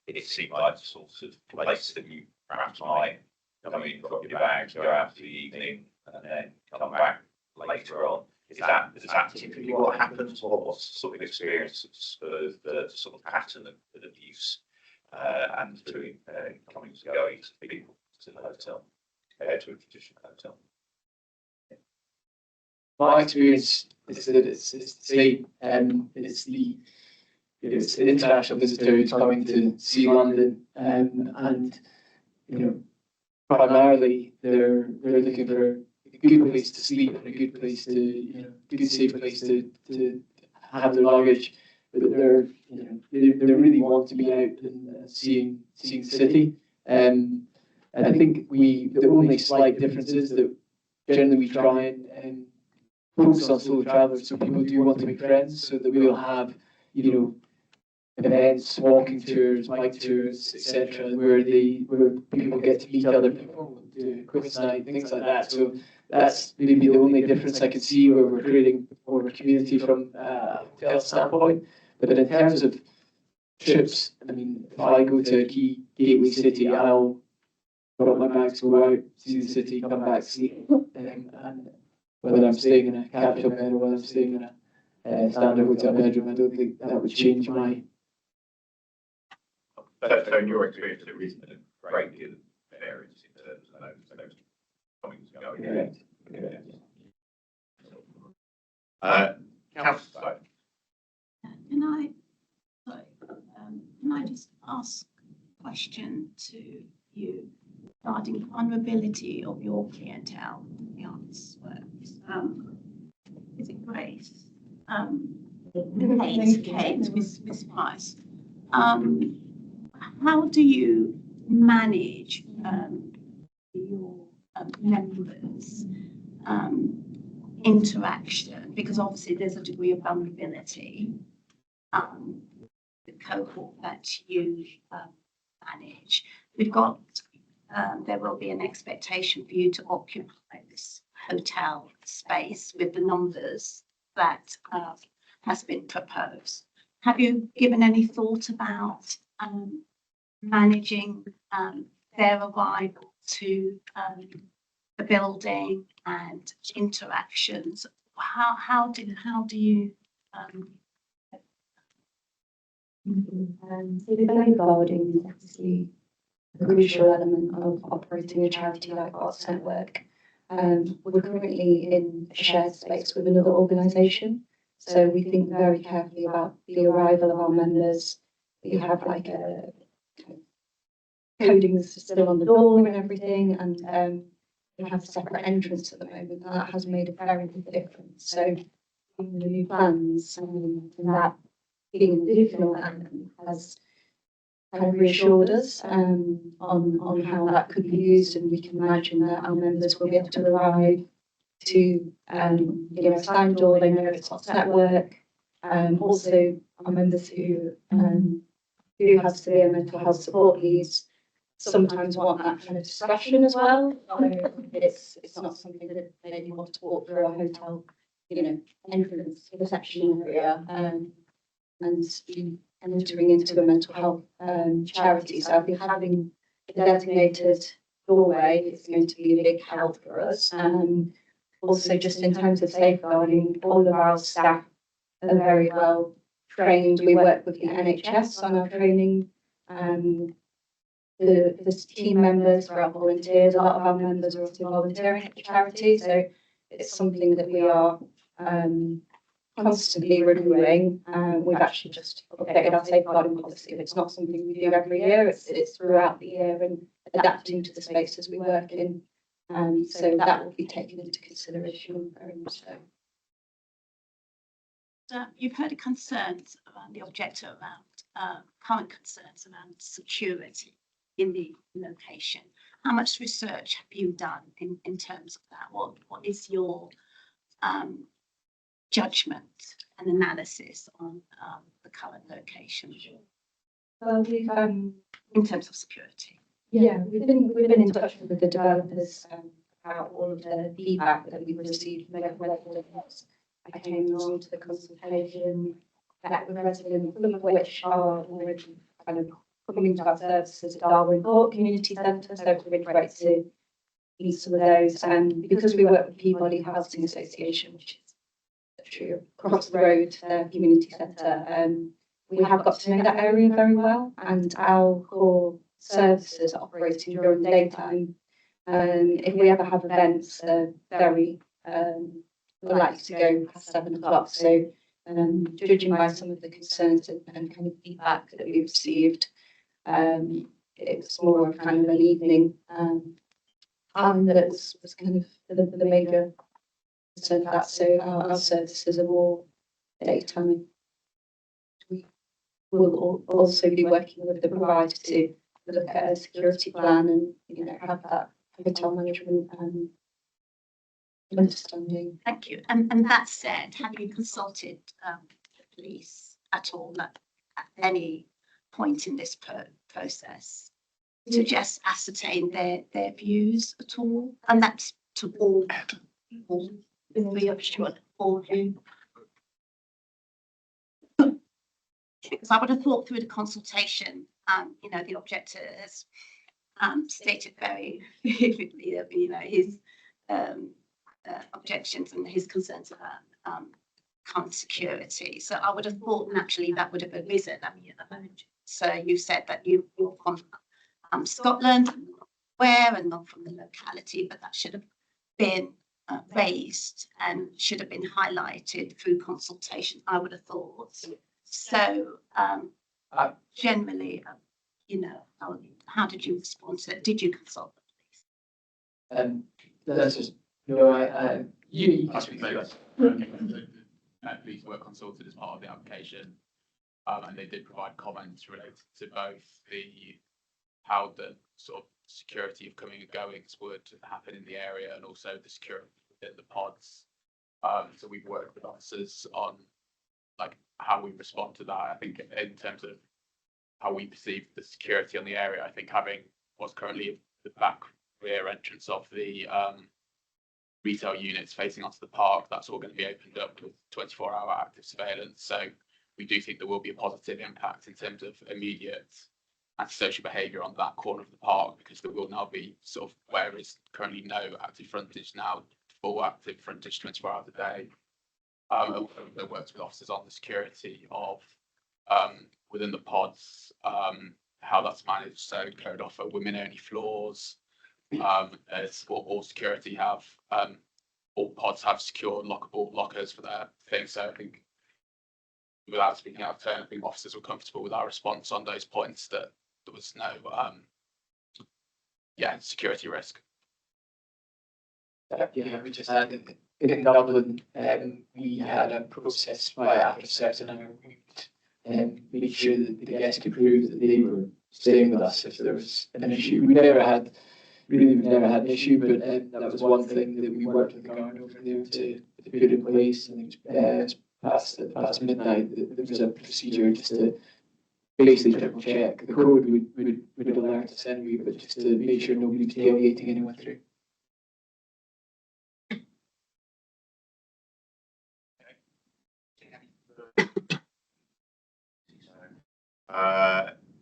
It seemed like the sort of place that you perhaps might come in, drop your bags, go out for the evening, and then come back later on. Is that typically what happens? What's the sort of experience of the sort of pattern of use and between coming and going to people to the hotel compared to a traditional hotel? My experience is that it's the same. It's the international visitor who's coming to see London, and primarily they're looking for a good place to sleep and a good place to good safe place to have their luggage, but they really want to be out and seeing the city. And I think the only slight difference is that generally we try and focus on solo travellers, so people do want to make friends, so that we'll have events, walking tours, bike tours, etc., where people get to meet other people, do quiz night, things like that. So that's maybe the only difference I can see where we're creating more of a community from a hotel standpoint. But in terms of trips, I mean, if I go to a key gateway city, I'll drop my bags, go out, see the city, come back, sleep, and whether I'm staying in a capital bed or whether I'm staying in a standard hotel bedroom, I don't think that would change my. So in your experience, there isn't a great deal of variance in terms of those coming and going. Correct. Councillor. Can I just ask a question to you regarding the vulnerability of your clientele in the arts works? Is it Grace? Kate, Miss Price. How do you manage your members' interaction? Because obviously there's a degree of vulnerability. The cohort that you manage, we've got. There will be an expectation for you to occupy this hotel space with the numbers that has been proposed. Have you given any thought about managing their arrival to the building and interactions? How do you So the safeguarding is obviously a crucial element of operating a charity like Arts Network. We're currently in a shared space with another organisation, so we think very carefully about the arrival of our members, we have like a kind of coding still on the door and everything, and we have a separate entrance at the moment, and that has made a very big difference. So in the new plans, and that being an additional element has kind of reassured us on how that could be used, and we can imagine that our members will be able to arrive to a signed door, they know it's not network. Also, our members who have severe mental health support needs sometimes want that kind of discretion as well. So it's not something that they want to walk through a hotel, entrance reception area and be entering into a mental health charity. So I think having a designated doorway is going to be a big help for us. Also, just in terms of safeguarding, all of our staff are very well trained. We work with the NHS on our training. The team members are our volunteers. A lot of our members are also volunteering at the charity. So it's something that we are constantly reviewing. We've actually just updated our safeguarding policy. It's not something we do every year. It's throughout the year and adapting to the spaces we work in. So that will be taken into consideration very much so. You've heard the concerns around the objector around current concerns around security in the location. How much research have you done in terms of that? What is your judgment and analysis on the current location? Well, we've in terms of security. Yeah, we've been in touch with the developers about all of the feedback that we've received from the residents. I came along to the consultation, met with residents, some of which are already kind of coming to our services at Darwin Court Community Centre, so it's really great to meet some of those. And because we work with Peabody Housing Association, which is literally across the road, their community centre, we have got to know that area very well, and our core services are operating during daytime. If we ever have events, they're very likely to go past 7 o'clock. So judging by some of the concerns and kind of feedback that we received, it was more of kind of an evening time that was kind of the major concern for that. So our services are more daytime. We will also be working with the provider to look at a security plan and have that hotel management understanding. Thank you. And that said, have you consulted the police at all at any point in this process to just ascertain their views at all? And that's to all the three of you, all of you. Because I would have thought through the consultation, the objector has stated very vividly that, his objections and his concerns about current security. So I would have thought naturally that would have arisen. So you said that you're from Scotland, where and not from the locality, but that should have been raised and should have been highlighted through consultation, I would have thought. So generally, how did you respond to it? Did you consult the police? That's just you I think police were consulted as part of the application, and they did provide comments related to both how the sort of security of coming and goings would happen in the area, and also the security within the pods. So we've worked with officers on how we respond to that. I think in terms of how we perceive the security on the area, I think having what's currently the back rear entrance of the retail units facing onto the park, that's all going to be opened up with 24-hour active surveillance. So we do think there will be a positive impact in terms of immediate antisocial behaviour on that corner of the park, because there will now be sort of, where is currently no active frontage, now full active frontage 24 hours a day. That works with officers on the security of within the pods, how that's managed. So code offer women-only floors. As all security have, all pods have secure lockable lockers for their things. So I think without speaking out of turn, I think officers were comfortable with our response on those points, that there was no security risk. Yeah, we just had in Dublin, we had a process by after a certain hour, we would make sure that the guests could prove that they were staying with us if there was an issue. We've never had an issue, but that was one thing that we worked with the guard over there to put in place. And it was past midnight, there was a procedure just to basically triple check. The code would alert us anyway, but just to make sure nobody was tailgating anyone through.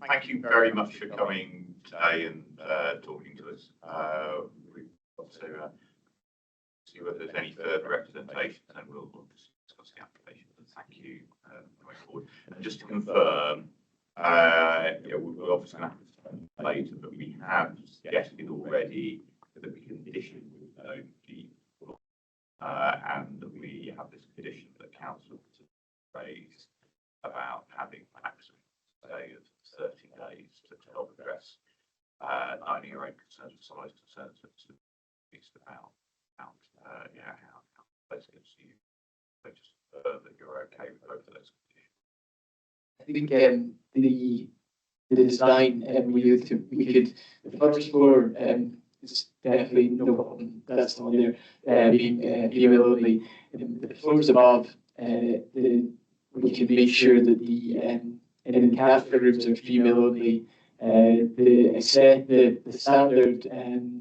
Thank you very much for coming today and talking to us. We've got to see whether there's any further representation, and we'll discuss the application. But thank you going forward. And just to confirm, we're obviously going to have to later, but we have suggested already that we condition with no people, and that we have this condition that council raised about having maximum stay of 30 days to help address not only your own concerns but somebody's concerns about how places you just that you're okay with both of those conditions. I think the design we could the first floor is definitely no problem. That's the one there being female only. The floors above we can make sure that the cafe rooms are female only. The standard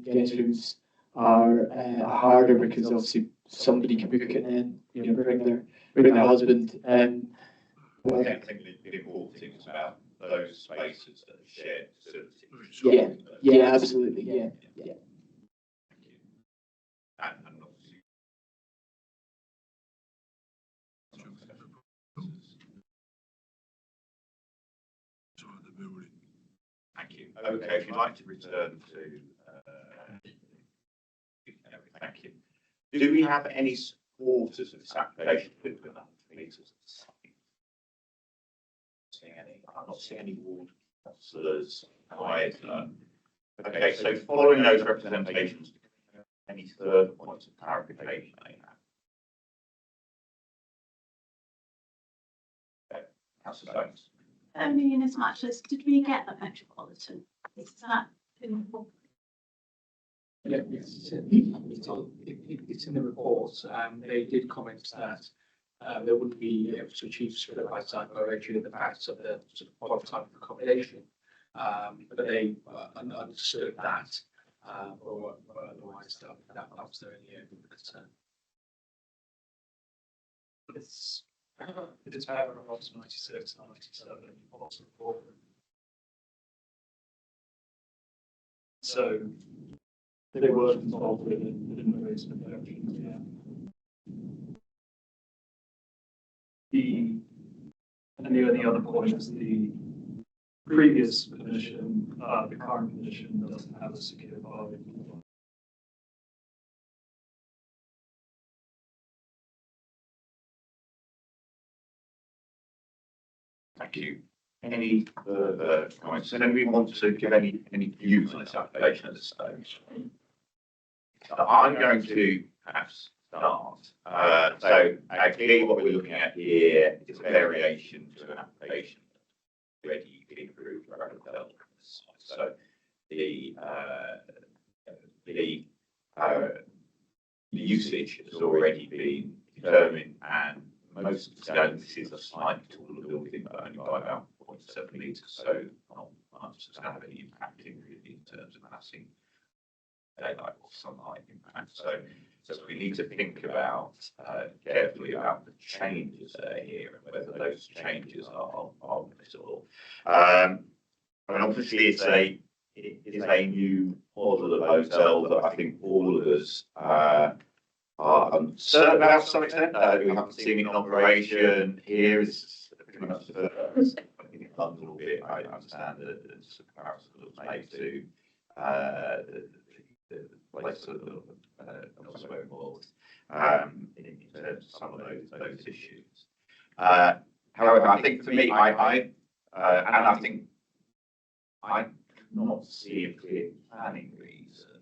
guest rooms are harder because obviously somebody can book it and then bring their husband. I think the important thing is about those spaces that are shared facilities. Yeah, absolutely. Yeah. Thank you. And obviously, thank you. Okay, if you'd like to return to thank you. Do we have any supporters of this application? I'm not seeing any ward councillors either. Okay, so following those representations, any further points of clarification they have? Okay, Councillor Stones. Only in as much as, did we get the Metropolitan? Is that Yeah, yes, it's in the report. They did comment that there wouldn't be able to achieve sort of outside due to the facts of the sort of type of accommodation. But they understood that, or otherwise that was their only concern. It's paragraphs 96 and 97 of the report. So they were involved with it, they didn't raise an objection. And the only other point is the previous condition, the current condition doesn't have a secure parking. Thank you. Any further comments? Does anybody want to give any views on this application at this stage? I'm going to perhaps start. So clearly what we're looking at here is a variation to an application already been approved for a hotel. So the usage has already been determined, and most this is a slightly taller building, but only by about 0.7 metres, so not much that's going to have any impact in terms of massing daylight or sunlight impact. So we need to think about carefully about the changes that are here and whether those changes are permissible. I mean, obviously it's a new model of hotel that I think all of us are uncertain about to some extent. We haven't seen it in operation. Here is pretty much the first in London, albeit I understand that there's a comparison that was made to the place elsewhere involved in terms of some of those issues. However, I think for me, and I think I not see a clear planning reason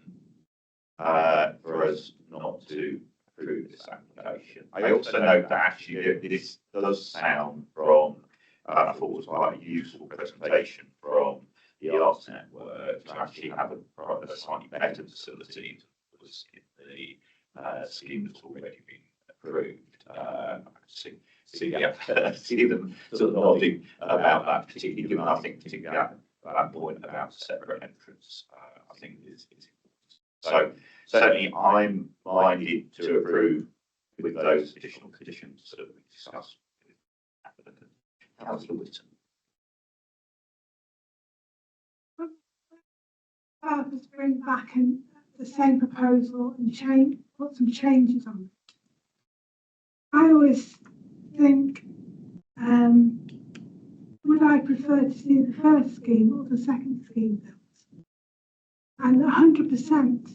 for us not to approve this application. I also note that actually this does sound from, I thought was quite a useful presentation from the Arts Network to actually have a slightly better facility that was in the scheme that's already been approved. I see them sort of nodding about that, particularly given I think particularly that point about separate entrance. I think is so. Certainly, I'm minded to approve with those additional conditions that we discussed with applicant. Councillor Whitton. Just bring back the same proposal and put some changes on it. I always think, would I prefer to see the first scheme or the second scheme built? And 100%,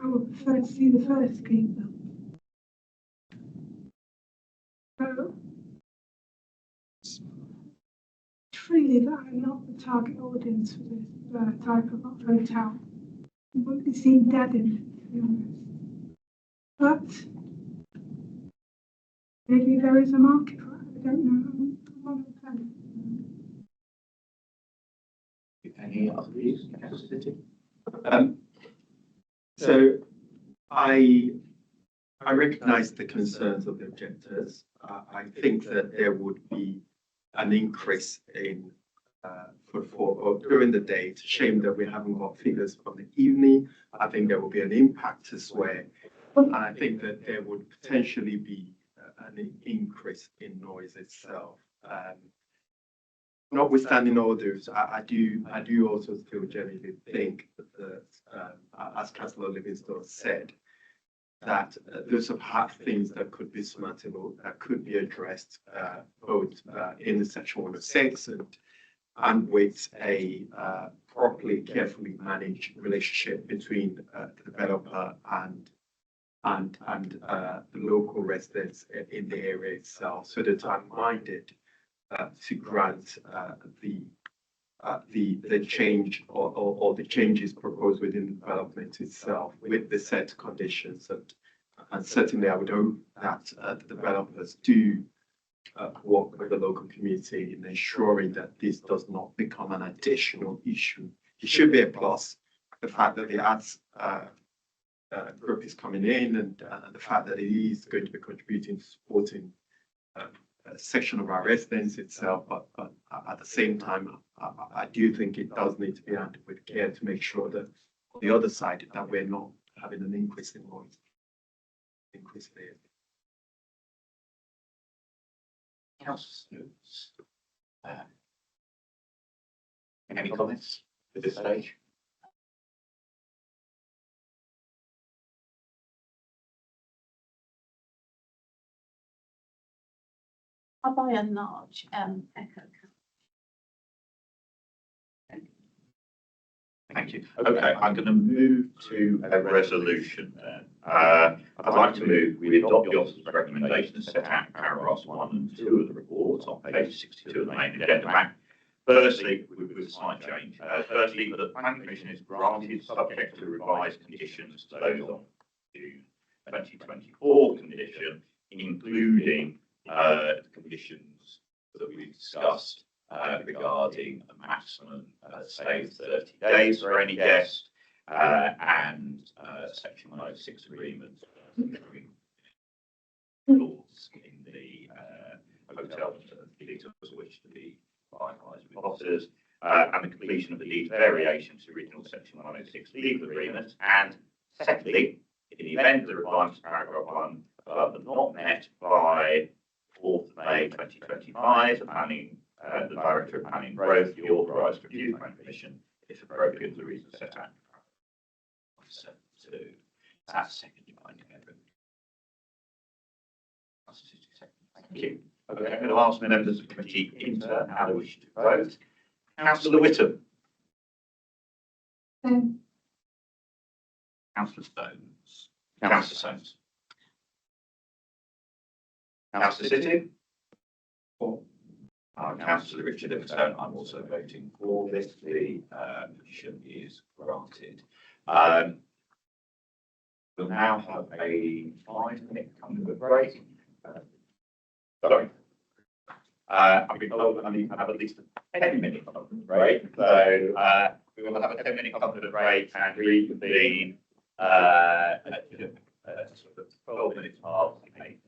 I would prefer to see the first scheme built. So, it's freely that I'm not the target audience for this type of hotel. It won't be seen dead in it, to be honest. But maybe there is a market for it. I don't know. I'm on the fence. Any other views? So I recognise the concerns of the objectors. I think that there would be an increase in footfall during the day. It's a shame that we haven't got figures from the evening. I think there will be an impact as well. And I think that there would potentially be an increase in noise itself. Notwithstanding all those, I do also still genuinely think that, as Councillor Livingstone said, that those are things that could be surmountable, that could be addressed both in the Section 106 and with a properly, carefully managed relationship between the developer and the local residents in the area itself, so that I'm minded to grant the change or the changes proposed within the development itself with the set conditions, and certainly I would hope that the developers do work with the local community in ensuring that this does not become an additional issue. It should be a plus. The fact that the arts group is coming in and the fact that it is going to be contributing to supporting a section of our residents itself, but at the same time, I do think it does need to be handled with care to make sure that on the other side that we're not having an increase in noise. Any comments at this stage? I by and large echo. Thank you. Okay, I'm going to move to a resolution then. I'd like to move we adopt the officer's recommendations set out in paragraphs 1 and 2 of the report on page 62 of the main agenda pack. Firstly, with a slight change. Firstly, the Planning Commission is granted, subject to revised conditions to those on June 2024 condition, including the conditions that we've discussed regarding a maximum stay of 30 days for any guest and Section 106 agreement clause in the hotel details which to be finalised with officers and the completion of the deed variation to original Section 106 legal agreement. And secondly, in the event the requirements of paragraph 1 above are not met by 4th May 2025, the Director of Planning and Growth, the authorised review Planning Commission, if appropriate, the reasons set out. That's seconded by Kevin. Thank you. Okay, I'm going to ask the members of the committee in turn how they wish to vote. Councillor Whittam. Councillor Stones. Councillor Stones. Councillor City. Councillor Richard Livingstone. I'm also voting for this. The petition is granted. We'll now have a 5-minute comfort break. Sorry. I've been told I need to have at least a 10-minute comfort break. So we will have a 10-minute comfort break and reconvene at sort of 12 minutes past 8.